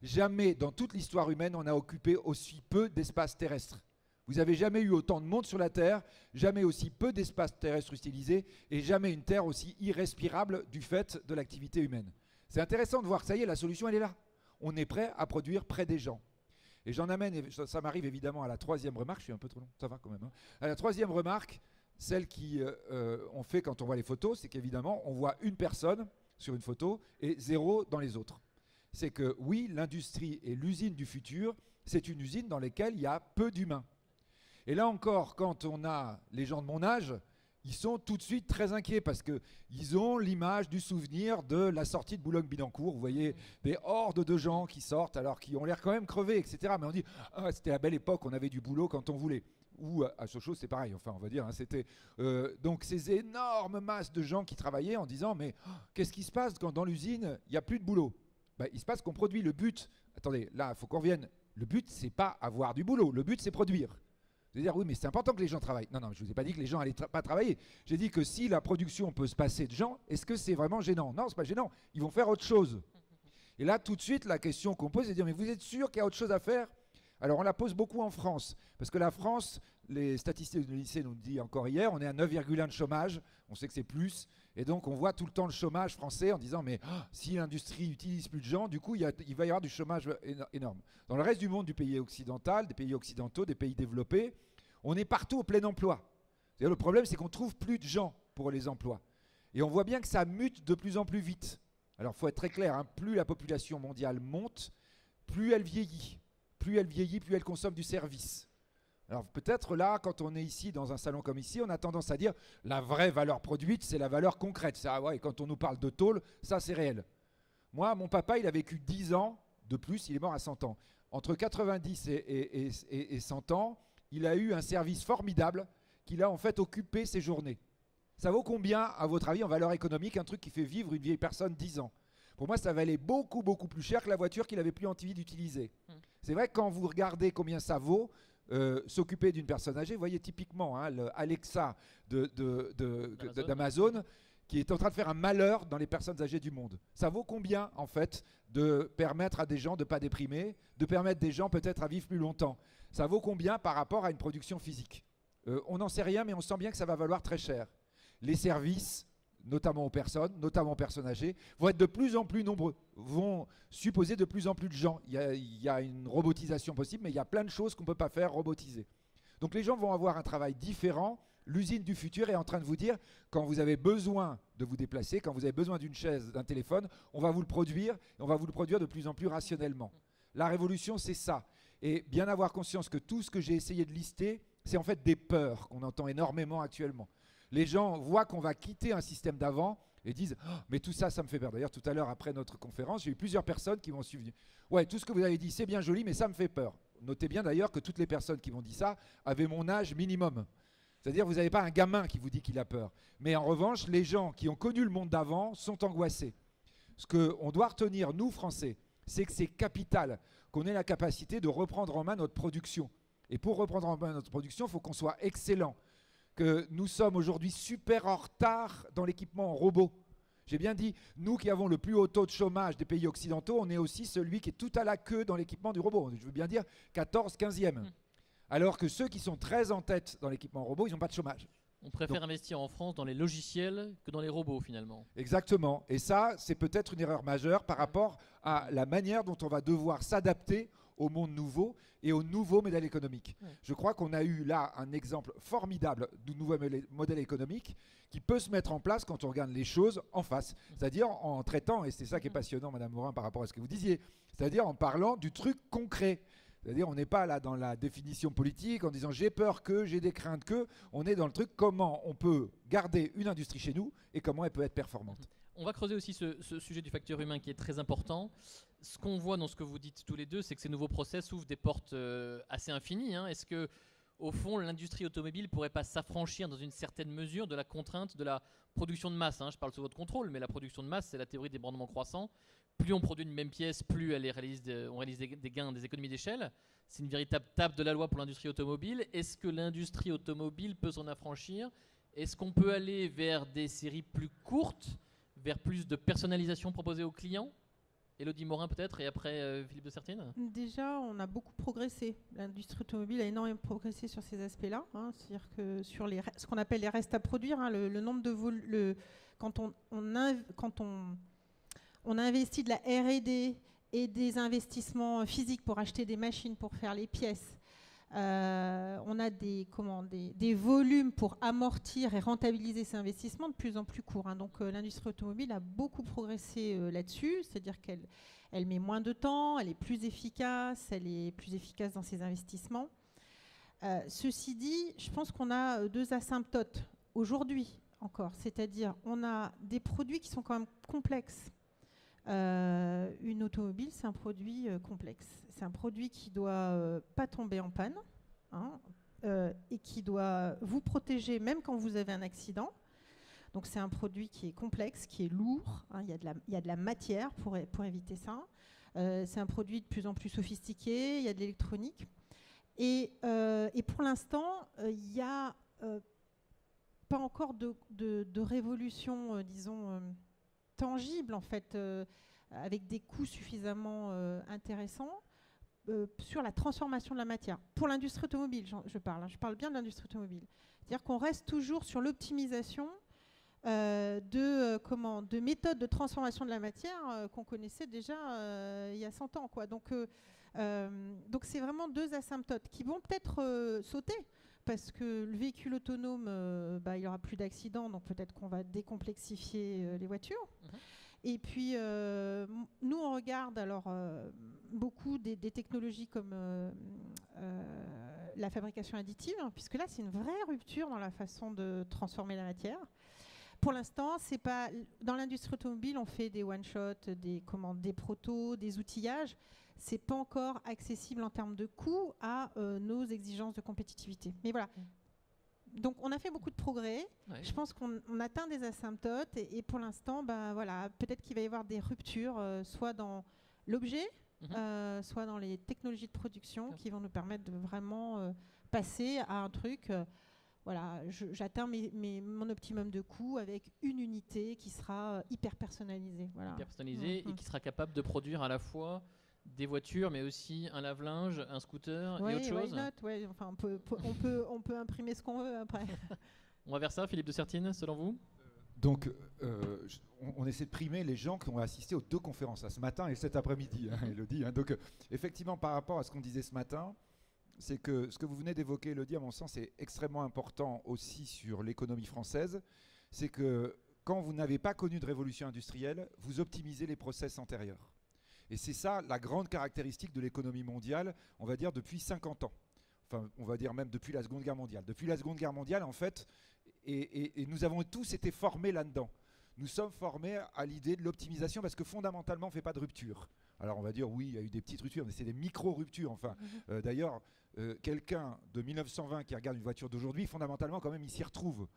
C: jamais dans toute l'histoire humaine on a occupé aussi peu d'espace terrestre. Vous n'avez jamais eu autant de monde sur la Terre, jamais aussi peu d'espace terrestre utilisé, et jamais une Terre aussi irrespirable du fait de l'activité humaine. C'est intéressant de voir que ça y est, la solution elle est là. On est prêt à produire près des gens. Et j'en amène, ça m'arrive évidemment à la 3e remarque, je suis un peu trop long, ça va quand même. À la 3e remarque, celle qu'on fait quand on voit les photos, c'est qu'évidemment, on voit une personne sur une photo et 0 dans les autres. C'est que oui, l'industrie et l'usine du futur, c'est une usine dans laquelle il y a peu d'humains. Et là encore, quand on a les gens de mon âge, ils sont tout de suite très inquiets parce qu'ils ont l'image du souvenir de la sortie de Boulogne-Billancourt. Vous voyez des hordes de gens qui sortent alors qu'ils ont l'air quand même crevés, etc. Mais on dit, ah, c'était la belle époque, on avait du boulot quand on voulait. ou à Sochaux, c'est pareil, enfin on va dire, hein, c'était donc ces énormes masses de gens qui travaillaient en disant mais qu'est-ce qui se passe quand dans l'usine il n'y a plus de boulot? Il se passe qu'on produit. Le but, attendez, là il faut qu'on revienne, le but c'est pas avoir du boulot, le but c'est produire. Vous allez dire oui mais c'est important que les gens travaillent. Non, je ne vous ai pas dit que les gens n'allaient pas travailler, j'ai dit que si la production peut se passer de gens, est-ce que c'est vraiment gênant? Non, c'est pas gênant, ils vont faire autre chose. Et là tout de suite la question qu'on pose c'est de dire mais vous êtes sûr qu'il y a autre chose à faire? Alors on la pose beaucoup en France, parce que la France, les statistiques de l'INSEE nous dit encore hier, on est à 9,1 de chômage, on sait que c'est plus, et donc on voit tout le temps le chômage français en disant mais si l'industrie utilise plus de gens, du coup il va y avoir du chômage énorme. Dans le reste du monde, du pays occidental, des pays occidentaux, des pays développés, on est partout au plein emploi. C'est-à-dire, le problème c'est qu'on trouve plus de gens pour les emplois. Et on voit bien que ça mute de plus en plus vite. Alors il faut être très clair, hein, plus la population mondiale monte, plus elle vieillit. Plus elle vieillit, plus elle consomme du service. Alors peut-être là, quand on est ici, dans un salon comme ici, on a tendance à dire la vraie valeur produite, c'est la valeur concrète. Ça, ouais, quand on nous parle de tôle, ça c'est réel. Moi, mon papa, il a vécu 10 ans de plus, il est mort à 100 ans. Entre 90 et 100 ans, il a eu un service formidable qu'il a en fait occupé ses journées. Ça vaut combien, à votre avis, en valeur économique, un truc qui fait vivre une vieille personne 10 ans? Pour moi, ça valait beaucoup, beaucoup plus cher que la voiture qu'il n'avait plus envie d'utiliser. C'est vrai que quand vous regardez combien ça vaut, s'occuper d'une personne âgée, vous voyez typiquement hein, l'Alexa d'Amazon qui est en train de faire un malheur dans les personnes âgées du monde. Ça vaut combien en fait de permettre à des gens de ne pas déprimer, de permettre des gens peut-être à vivre plus longtemps? Ça vaut combien par rapport à une production physique? On n'en sait rien, mais on sent bien que ça va valoir très cher. Les services, notamment aux personnes âgées, vont être de plus en plus nombreux, vont supposer de plus en plus de gens. Il y a une robotisation possible, mais il y a plein de choses qu'on ne peut pas faire robotiser. Donc les gens vont avoir un travail différent. L'usine du futur est en train de vous dire, quand vous avez besoin de vous déplacer, quand vous avez besoin d'une chaise, d'un téléphone, on va vous le produire, et on va vous le produire de plus en plus rationnellement. La révolution, c'est ça. Et bien avoir conscience que tout ce que j'ai essayé de lister, c'est en fait des peurs qu'on entend énormément actuellement. Les gens voient qu'on va quitter un système d'avant et disent oh, mais tout ça, ça me fait peur. D'ailleurs, tout à l'heure, après notre conférence, j'ai eu plusieurs personnes qui m'ont suivi. Ouais, tout ce que vous avez dit, c'est bien joli, mais ça me fait peur. Notez bien d'ailleurs que toutes les personnes qui m'ont dit ça avaient mon âge minimum. C'est-à-dire, vous n'avez pas un gamin qui vous dit qu'il a peur. Mais en revanche, les gens qui ont connu le monde d'avant sont angoissés. Ce qu'on doit retenir, nous, Français, c'est que c'est capital qu'on ait la capacité de reprendre en main notre production. Et pour reprendre en main notre production, il faut qu'on soit excellent. Que nous sommes aujourd'hui super en retard dans l'équipement en robot. J'ai bien dit, nous qui avons le plus haut taux de chômage des pays occidentaux, on est aussi celui qui est tout à la queue dans l'équipement du robot. Je veux bien dire 14, 15e. Alors que ceux qui sont très en tête dans l'équipement robot, ils n'ont pas de chômage.
A: On préfère investir en France dans les logiciels que dans les robots finalement.
C: Exactement. Et ça, c'est peut-être une erreur majeure par rapport à la manière dont on va devoir s'adapter au monde nouveau et au nouveau modèle économique. Je crois qu'on a eu là un exemple formidable du nouveau modèle économique qui peut se mettre en place quand on regarde les choses en face. C'est-à-dire en traitant, et c'est ça qui est passionnant, Madame Morin, par rapport à ce que vous disiez, c'est-à-dire en parlant du truc concret. C'est-à-dire on n'est pas là dans la définition politique en disant j'ai peur que, j'ai des craintes que, on est dans le truc comment on peut garder une industrie chez nous et comment elle peut être performante.
A: On va creuser aussi ce sujet du facteur humain qui est très important. Ce qu'on voit dans ce que vous dites tous les deux, c'est que ces nouveaux process ouvrent des portes assez infinies. Est-ce que, au fond, l'industrie automobile ne pourrait pas s'affranchir dans une certaine mesure de la contrainte de la production de masse? Je parle sous votre contrôle, mais la production de masse, c'est la théorie des rendements croissants. Plus on produit une même pièce, plus on réalise des gains, des économies d'échelle. C'est une véritable tape de la loi pour l'industrie automobile. Est-ce que l'industrie automobile peut s'en affranchir? Est-ce qu'on peut aller vers des séries plus courtes, vers plus de personnalisation proposée aux clients? Élodie Morin peut-être, et après Philippe de Sertine.
B: Déjà, on a beaucoup progressé. L'industrie automobile a énormément progressé sur ces aspects-là. C'est-à-dire que sur ce qu'on appelle les restes à produire, le nombre de quand on investi de la R&D et des investissements physiques pour acheter des machines pour faire les pièces. On a des volumes pour amortir et rentabiliser ces investissements de plus en plus courts. Donc l'industrie automobile a beaucoup progressé là-dessus, c'est-à-dire qu'elle met moins de temps, elle est plus efficace dans ses investissements. Ceci dit, je pense qu'on a deux asymptotes aujourd'hui encore, c'est-à-dire on a des produits qui sont quand même complexes. Une automobile, c'est un produit complexe. C'est un produit qui ne doit pas tomber en panne. et qui doit vous protéger même quand vous avez un accident. Donc c'est un produit qui est complexe, qui est lourd, hein, il y a de la matière pour éviter ça. C'est un produit de plus en plus sophistiqué, il y a de l'électronique. Et pour l'instant, il n'y a pas encore de révolution, disons, tangible, en fait, avec des coûts suffisamment intéressants sur la transformation de la matière. Pour l'industrie automobile, je parle bien de l'industrie automobile. C'est-à-dire qu'on reste toujours sur l'optimisation de méthodes de transformation de la matière qu'on connaissait déjà il y a 100 ans, quoi. Donc c'est vraiment deux asymptotes qui vont peut-être sauter, parce que le véhicule autonome, il n'y aura plus d'accidents, donc peut-être qu'on va décomplexifier les voitures. Et puis, nous, on regarde alors beaucoup des technologies comme la fabrication additive, hein, puisque là, c'est une vraie rupture dans la façon de transformer la matière. Pour l'instant, c'est pas dans l'industrie automobile, on fait des one-shots, des protos, des outillages. C'est pas encore accessible en termes de coût à nos exigences de compétitivité. Mais voilà. Donc, on a fait beaucoup de progrès. Ouais. Je pense qu'on atteint des asymptotes et pour l'instant, voilà, peut-être qu'il va y avoir des ruptures, soit dans l'objet, soit dans les technologies de production qui vont nous permettre de vraiment passer à un truc. Voilà, j'atteins mon optimum de coût avec une unité qui sera hyper personnalisée. Voilà.
A: Hyper personnalisée et qui sera capable de produire à la fois des voitures, mais aussi un lave-linge, un scooter et autre chose.
B: Ouais, enfin, on peut imprimer ce qu'on veut après.
A: On va vers ça, Philippe de Sertine, selon vous ?
C: Donc, on essaie de primer les gens qui ont assisté aux deux conférences, ce matin et cet après-midi, hein, Élodie. Hein. Donc, effectivement, par rapport à ce qu'on disait ce matin, c'est que ce que vous venez d'évoquer, Élodie, à mon sens, est extrêmement important aussi sur l'économie française. C'est que quand vous n'avez pas connu de révolution industrielle, vous optimisez les process antérieurs. Et c'est ça la grande caractéristique de l'économie mondiale, on va dire depuis 50 ans. Enfin, on va dire même depuis la Seconde Guerre mondiale. Depuis la Seconde Guerre mondiale, en fait, et nous avons tous été formés là-dedans. Nous sommes formés à l'idée de l'optimisation parce que fondamentalement, on ne fait pas de rupture. Alors on va dire, oui, il y a eu des petites ruptures, mais c'est des micro-ruptures. Enfin, d'ailleurs, quelqu'un de 1920 qui regarde une voiture d'aujourd'hui, fondamentalement, quand même, il s'y retrouve.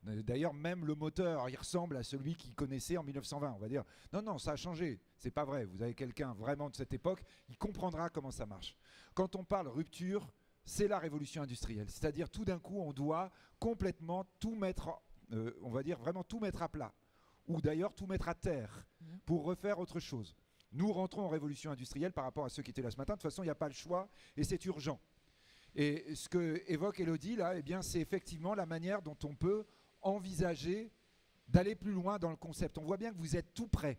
C: D'ailleurs, même le moteur, il ressemble à celui qu'il connaissait en 1920. On va dire, non, ça a changé. C'est pas vrai. Vous avez quelqu'un vraiment de cette époque, il comprendra comment ça marche. Quand on parle rupture, c'est la révolution industrielle. C'est-à-dire, tout d'un coup, on doit complètement tout mettre, on va dire vraiment tout mettre à plat. Ou d'ailleurs, tout mettre à terre pour refaire autre chose. Nous rentrons en révolution industrielle par rapport à ceux qui étaient là ce matin. De toute façon, il n'y a pas le choix et c'est urgent. Et ce que évoque Élodie, là, eh bien, c'est effectivement la manière dont on peut envisager d'aller plus loin dans le concept. On voit bien que vous êtes tout prêt.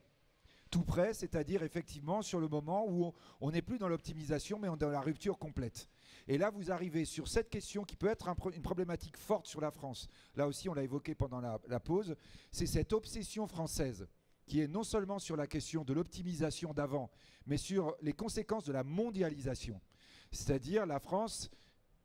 C: Tout prêt, c'est-à-dire effectivement sur le moment où on n'est plus dans l'optimisation, mais on est dans la rupture complète. Et là, vous arrivez sur cette question qui peut être une problématique forte sur la France. Là aussi, on l'a évoqué pendant la pause. C'est cette obsession française qui est non seulement sur la question de l'optimisation d'avant, mais sur les conséquences de la mondialisation. C'est-à-dire, la France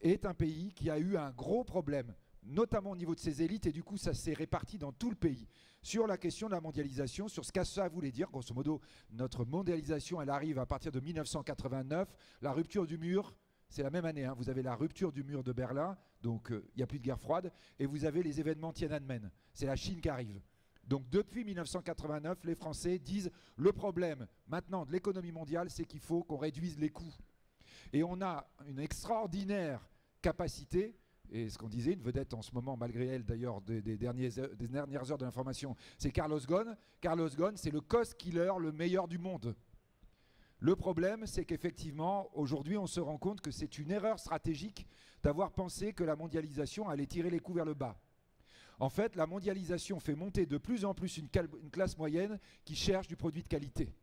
C: est un pays qui a eu un gros problème, notamment au niveau de ses élites, et du coup, ça s'est réparti dans tout le pays, sur la question de la mondialisation, sur ce que ça voulait dire. Grosso modo, notre mondialisation, elle arrive à partir de 1989. La rupture du mur, c'est la même année. Hein. Vous avez la rupture du mur de Berlin, donc il n'y a plus de guerre froide, et vous avez les événements Tiananmen. C'est la Chine qui arrive. Donc depuis 1989, les Français disent le problème maintenant de l'économie mondiale, c'est qu'il faut qu'on réduise les coûts. Et on a une extraordinaire capacité, et ce qu'on disait, une vedette en ce moment, malgré elle d'ailleurs, des dernières heures de l'information, c'est Carlos Ghosn. Carlos Ghosn, c'est le cost killer, le meilleur du monde. Le problème, c'est qu'effectivement, aujourd'hui, on se rend compte que c'est une erreur stratégique d'avoir pensé que la mondialisation allait tirer les coûts vers le bas. En fait, la mondialisation fait monter de plus en plus une classe moyenne qui cherche du produit de qualité.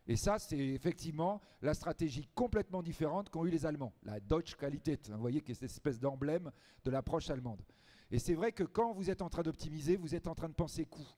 C: Et ça, c'est effectivement la stratégie complètement différente qu'ont eu les Allemands. La Deutsche Qualität, vous voyez, qui est cette espèce d'emblème de l'approche allemande. Et c'est vrai que quand vous êtes en train d'optimiser, vous êtes en train de penser coût.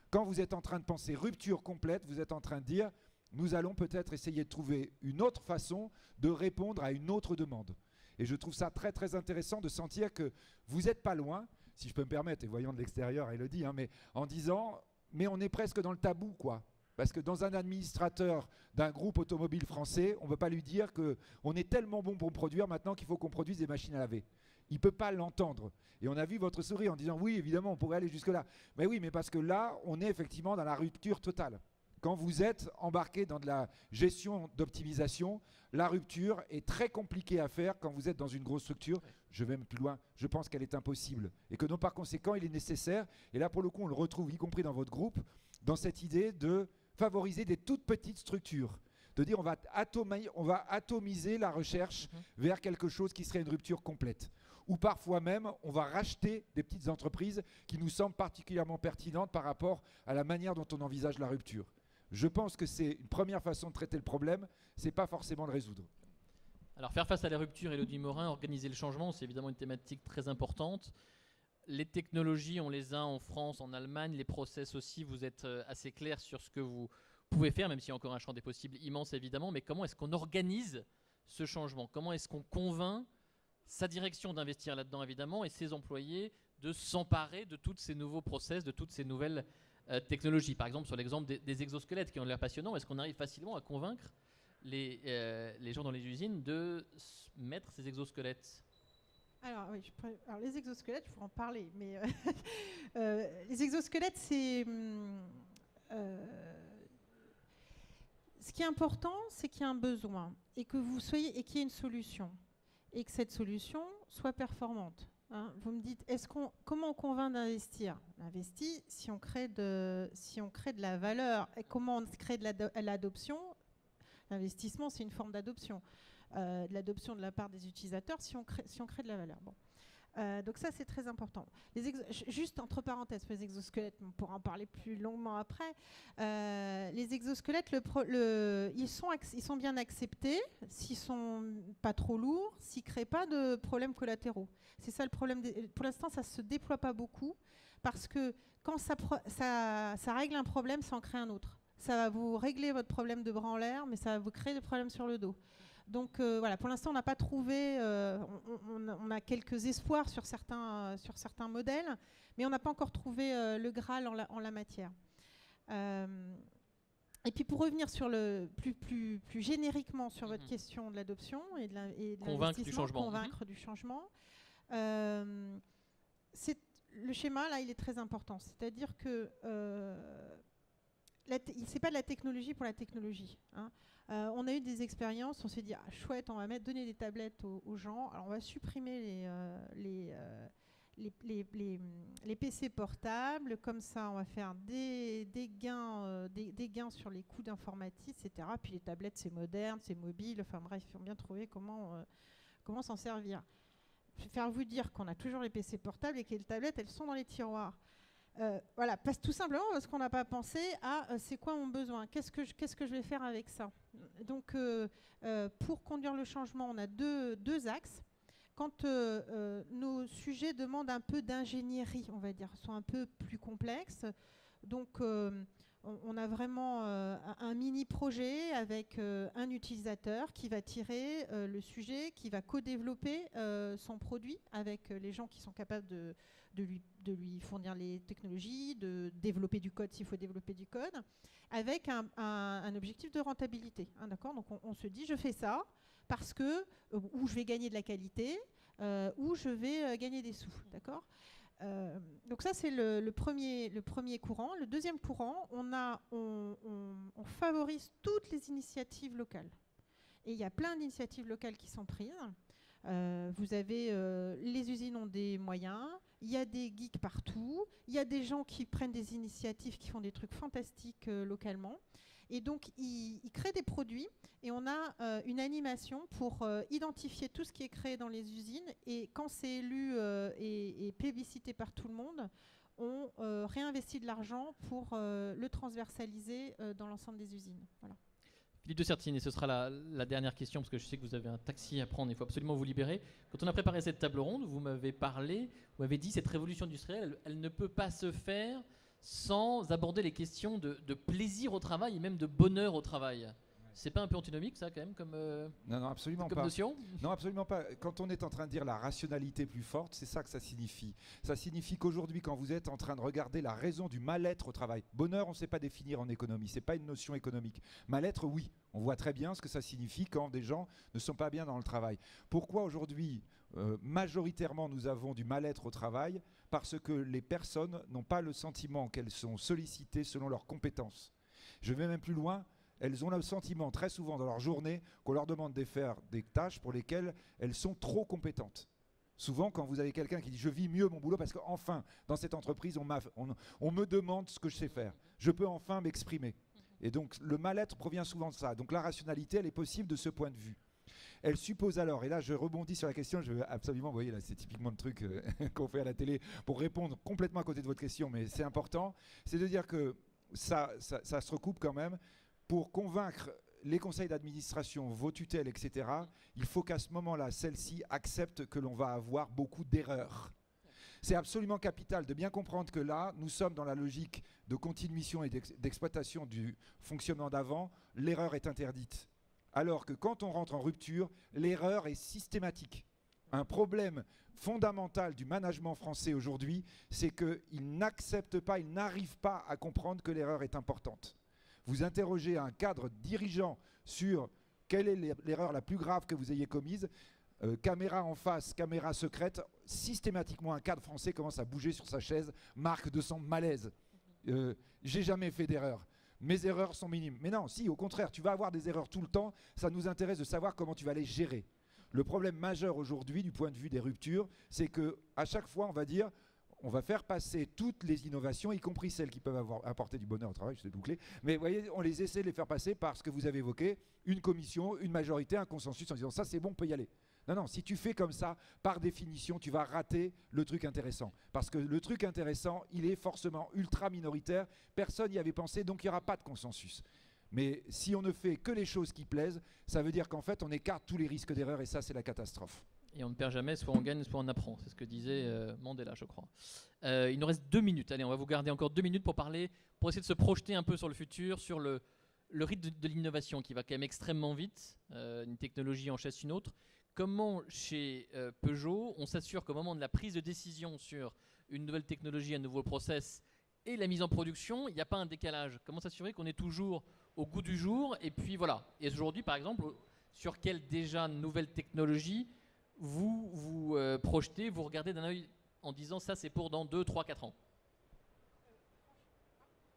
C: Quand vous êtes en train de penser rupture complète, vous êtes en train de dire, nous allons peut-être essayer de trouver une autre façon de répondre à une autre demande. Et je trouve ça très très intéressant de sentir que vous n'êtes pas loin, si je peux me permettre, et voyant de l'extérieur, Élodie, hein, mais en disant, mais on est presque dans le tabou, quoi. Parce que dans un administrateur d'un groupe automobile français, on ne peut pas lui dire qu'on est tellement bon pour produire maintenant qu'il faut qu'on produise des machines à laver. Il ne peut pas l'entendre. Et on a vu votre sourire en disant oui, évidemment, on pourrait aller jusque-là. Mais oui, mais parce que là, on est effectivement dans la rupture totale. Quand vous êtes embarqué dans de la gestion d'optimisation, la rupture est très compliquée à faire quand vous êtes dans une grosse structure. Je vais même plus loin, je pense qu'elle est impossible. Et que donc par conséquent, il est nécessaire, et là pour le coup on le retrouve y compris dans votre groupe, dans cette idée de favoriser des toutes petites structures. De dire on va atomiser la recherche vers quelque chose qui serait une rupture complète. Ou parfois même, on va racheter des petites entreprises qui nous semblent particulièrement pertinentes par rapport à la manière dont on envisage la rupture. Je pense que c'est une première façon de traiter le problème, c'est pas forcément le résoudre.
A: Alors faire face à la rupture, Élodie Morin, organiser le changement, c'est évidemment une thématique très importante. Les technologies, on les a en France, en Allemagne, les process aussi, vous êtes assez clair sur ce que vous pouvez faire, même s'il y a encore un champ des possibles immense évidemment, mais comment est-ce qu'on organise ce changement? Comment est-ce qu'on convainc sa direction d'investir là-dedans évidemment et ses employés de s'emparer de tous ces nouveaux process, de toutes ces nouvelles technologies? Par exemple, sur l'exemple des exosquelettes qui ont l'air passionnants, est-ce qu'on arrive facilement à convaincre les gens dans les usines de mettre ces exosquelettes?
B: Alors, oui, alors les exosquelettes, il faut en parler, mais les exosquelettes, c'est... ce qui est important, c'est qu'il y a un besoin et que vous soyez et qu'il y ait une solution et que cette solution soit performante. Hein. Vous me dites, comment on convainc d'investir? On investit si on crée de la valeur. Et comment on crée de l'adoption? L'investissement, c'est une forme d'adoption. De l'adoption de la part des utilisateurs si on crée de la valeur. Bon. Donc ça, c'est très important. Juste entre parenthèses, les exosquelettes, on pourra en parler plus longuement après. Les exosquelettes, ils sont bien acceptés s'ils sont pas trop lourds, s'ils créent pas de problèmes collatéraux. C'est ça le problème. Pour l'instant, ça se déploie pas beaucoup parce que quand ça règle un problème, ça en crée un autre. Ça va vous régler votre problème de bras en l'air, mais ça va vous créer des problèmes sur le dos. Donc voilà, pour l'instant, on n'a pas trouvé, on a quelques espoirs sur certains modèles, mais on n'a pas encore trouvé le Graal en la matière. Et puis pour revenir sur plus génériquement sur votre question de l'adoption et de l'investissement, convaincre du changement, le schéma, là, il est très important. C'est-à-dire que c'est pas de la technologie pour la technologie. Hein. On a eu des expériences, on s'est dit chouette, on va donner des tablettes aux gens. Alors on va supprimer les PC portables, comme ça on va faire des gains sur les coûts d'informatique, etc. Puis les tablettes c'est moderne, c'est mobile, enfin bref, il faut bien trouver comment s'en servir. Je vais faire vous dire qu'on a toujours les PC portables et que les tablettes elles sont dans les tiroirs. Voilà, tout simplement parce qu'on n'a pas pensé à c'est quoi mon besoin, qu'est-ce que je vais faire avec ça. Donc pour conduire le changement, on a deux axes. Quand nos sujets demandent un peu d'ingénierie, on va dire, sont un peu plus complexes, donc on a vraiment un mini-projet avec un utilisateur qui va tirer le sujet, qui va co-développer son produit avec les gens qui sont capables de lui fournir les technologies, de développer du code s'il faut développer du code, avec un objectif de rentabilité. Hein, d'accord ? Donc on se dit, je fais ça parce que ou je vais gagner de la qualité, ou je vais gagner des sous. D'accord ? Donc ça, c'est le premier courant. Le deuxième courant, on favorise toutes les initiatives locales. Et il y a plein d'initiatives locales qui sont prises. Vous avez les usines ont des moyens, il y a des geeks partout, il y a des gens qui prennent des initiatives, qui font des trucs fantastiques localement. Et donc, ils créent des produits et on a une animation pour identifier tout ce qui est créé dans les usines. Et quand c'est élu et plébiscité par tout le monde, on réinvestit de l'argent pour le transversaliser dans l'ensemble des usines. Voilà.
A: Philippe de Sertine, et ce sera la dernière question, parce que je sais que vous avez un taxi à prendre, il faut absolument vous libérer. Quand on a préparé cette table ronde, vous m'avez dit cette révolution industrielle, elle ne peut pas se faire sans aborder les questions de plaisir au travail et même de bonheur au travail. C'est pas un peu antinomique ça quand même comme
C: non, absolument
A: comme
C: pas.
A: Notion ?
C: Non, absolument pas. Quand on est en train de dire la rationalité plus forte, c'est ça que ça signifie. Ça signifie qu'aujourd'hui, quand vous êtes en train de regarder la raison du mal-être au travail, bonheur, on ne sait pas définir en économie, c'est pas une notion économique. Mal-être, oui, On voit très bien ce que ça signifie quand des gens ne sont pas bien dans le travail. Pourquoi aujourd'hui, majoritairement, nous avons du mal-être au travail? Parce que les personnes n'ont pas le sentiment qu'elles sont sollicitées selon leurs compétences. Je vais même plus loin. Elles ont le sentiment très souvent dans leur journée qu'on leur demande de faire des tâches pour lesquelles elles sont trop compétentes. Souvent, quand vous avez quelqu'un qui dit « je vis mieux mon boulot parce qu'enfin, dans cette entreprise, on me demande ce que je sais faire. Je peux enfin m'exprimer. » Et donc, le mal-être provient souvent de ça. Donc, la rationalité, elle est possible de ce point de vue. Elle suppose alors, et là je rebondis sur la question, je veux absolument, vous voyez là c'est typiquement le truc qu'on fait à la télé pour répondre complètement à côté de votre question, mais c'est important, c'est de dire que ça se recoupe quand même. Pour convaincre les conseils d'administration, vos tutelles, etc., il faut qu'à ce moment-là, celles-ci acceptent que l'on va avoir beaucoup d'erreurs. C'est absolument capital de bien comprendre que là, nous sommes dans la logique de continuation et d'exploitation du fonctionnement d'avant. L'erreur est interdite. Alors que quand on rentre en rupture, l'erreur est systématique. Un problème fondamental du management français aujourd'hui, c'est qu'il n'accepte pas, il n'arrive pas à comprendre que l'erreur est importante. Vous interrogez un cadre dirigeant sur quelle est l'erreur la plus grave que vous ayez commise, caméra en face, caméra secrète, systématiquement un cadre français commence à bouger sur sa chaise, marque de son malaise. J'ai jamais fait d'erreur. Mes erreurs sont minimes. Mais non, si, au contraire, tu vas avoir des erreurs tout le temps. Ça nous intéresse de savoir comment tu vas les gérer. Le problème majeur aujourd'hui, du point de vue des ruptures, c'est qu'à chaque fois, on va dire, on va faire passer toutes les innovations, y compris celles qui peuvent apporter du bonheur au travail, je sais boucler. Mais vous voyez, on les essaie de les faire passer par ce que vous avez évoqué, une commission, une majorité, un consensus, en disant ça c'est bon, on peut y aller. Non, non, si tu fais comme ça, par définition, tu vas rater le truc intéressant. Parce que le truc intéressant, il est forcément ultra minoritaire. Personne n'y avait pensé, donc il n'y aura pas de consensus. Mais si on ne fait que les choses qui plaisent, ça veut dire qu'en fait, on écarte tous les risques d'erreur et ça, c'est la catastrophe.
A: Et on ne perd jamais, soit on gagne, soit on apprend. C'est ce que disait Mandela, je crois. Il nous reste 2 minutes. Allez, on va vous garder encore 2 minutes pour parler, pour essayer de se projeter un peu sur le futur, sur le rythme de l'innovation qui va quand même extrêmement vite. Une technologie en chasse une autre. Comment, chez Peugeot, on s'assure qu'au moment de la prise de décision sur une nouvelle technologie, un nouveau process et la mise en production, il n'y a pas un décalage? Comment s'assurer qu'on est toujours au goût du jour? Et puis voilà. Et aujourd'hui, par exemple, sur quelle déjà nouvelle technologie vous projetez, vous regardez d'un œil en disant ça c'est pour dans 2, 3, 4 ans?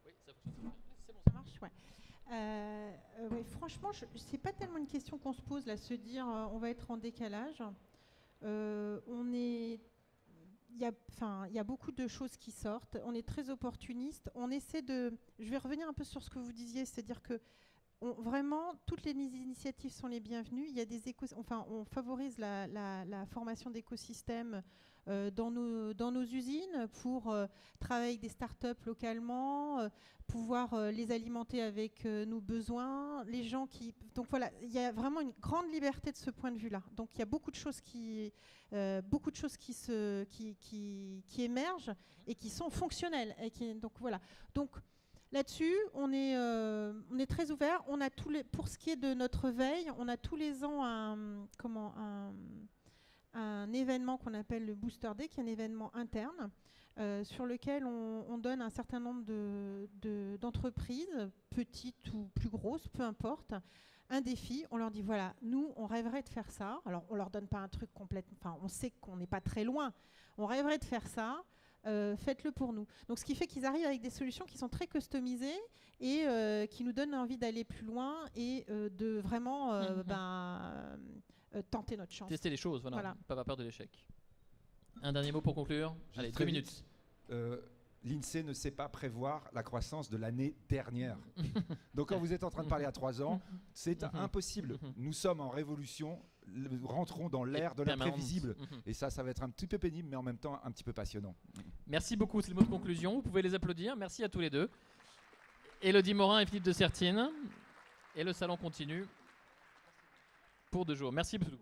A: Oui, ça fonctionne. C'est bon,
B: ça marche, ouais. Ouais, franchement, c'est pas tellement une question qu'on se pose là, se dire on va être en décalage. Il y a beaucoup de choses qui sortent. On est très opportuniste. On essaie de. Je vais revenir un peu sur ce que vous disiez, c'est-à-dire que vraiment, toutes les initiatives sont les bienvenues. Il y a on favorise la formation d'écosystèmes dans nos usines pour travailler avec des startups localement, pouvoir les alimenter avec nos besoins. Les gens donc voilà, il y a vraiment une grande liberté de ce point de vue-là. Donc il y a beaucoup de choses qui émergent et qui sont fonctionnelles. Donc voilà. Donc là-dessus, on est très ouvert. On a pour ce qui est de notre veille, on a tous les ans un événement qu'on appelle le Booster Day, qui est un événement interne sur lequel on donne un certain nombre d'entreprises, petites ou plus grosses, peu importe, un défi. On leur dit voilà, nous, on rêverait de faire ça. Alors, on leur donne pas un truc complètement. Enfin, on sait qu'on n'est pas très loin. On rêverait de faire ça. Faites-le pour nous. Donc, ce qui fait qu'ils arrivent avec des solutions qui sont très customisées et qui nous donnent envie d'aller plus loin et de vraiment tenter notre chance.
A: Tester les choses, voilà. Pas avoir peur de l'échec. Un dernier mot pour conclure. Allez, 2 minutes.
C: L'INSEE ne sait pas prévoir la croissance de l'année dernière. Donc quand vous êtes en train de parler à 3 ans, c'est impossible. Nous sommes en révolution, rentrons dans l'ère de l'imprévisible. Et ça va être un petit peu pénible, mais en même temps un petit peu passionnant.
A: Merci beaucoup, c'est le mot de conclusion. Vous pouvez les applaudir. Merci à tous les deux. Élodie Morin et Philippe de Sertine. Et le salon continue pour 2 jours. Merci beaucoup.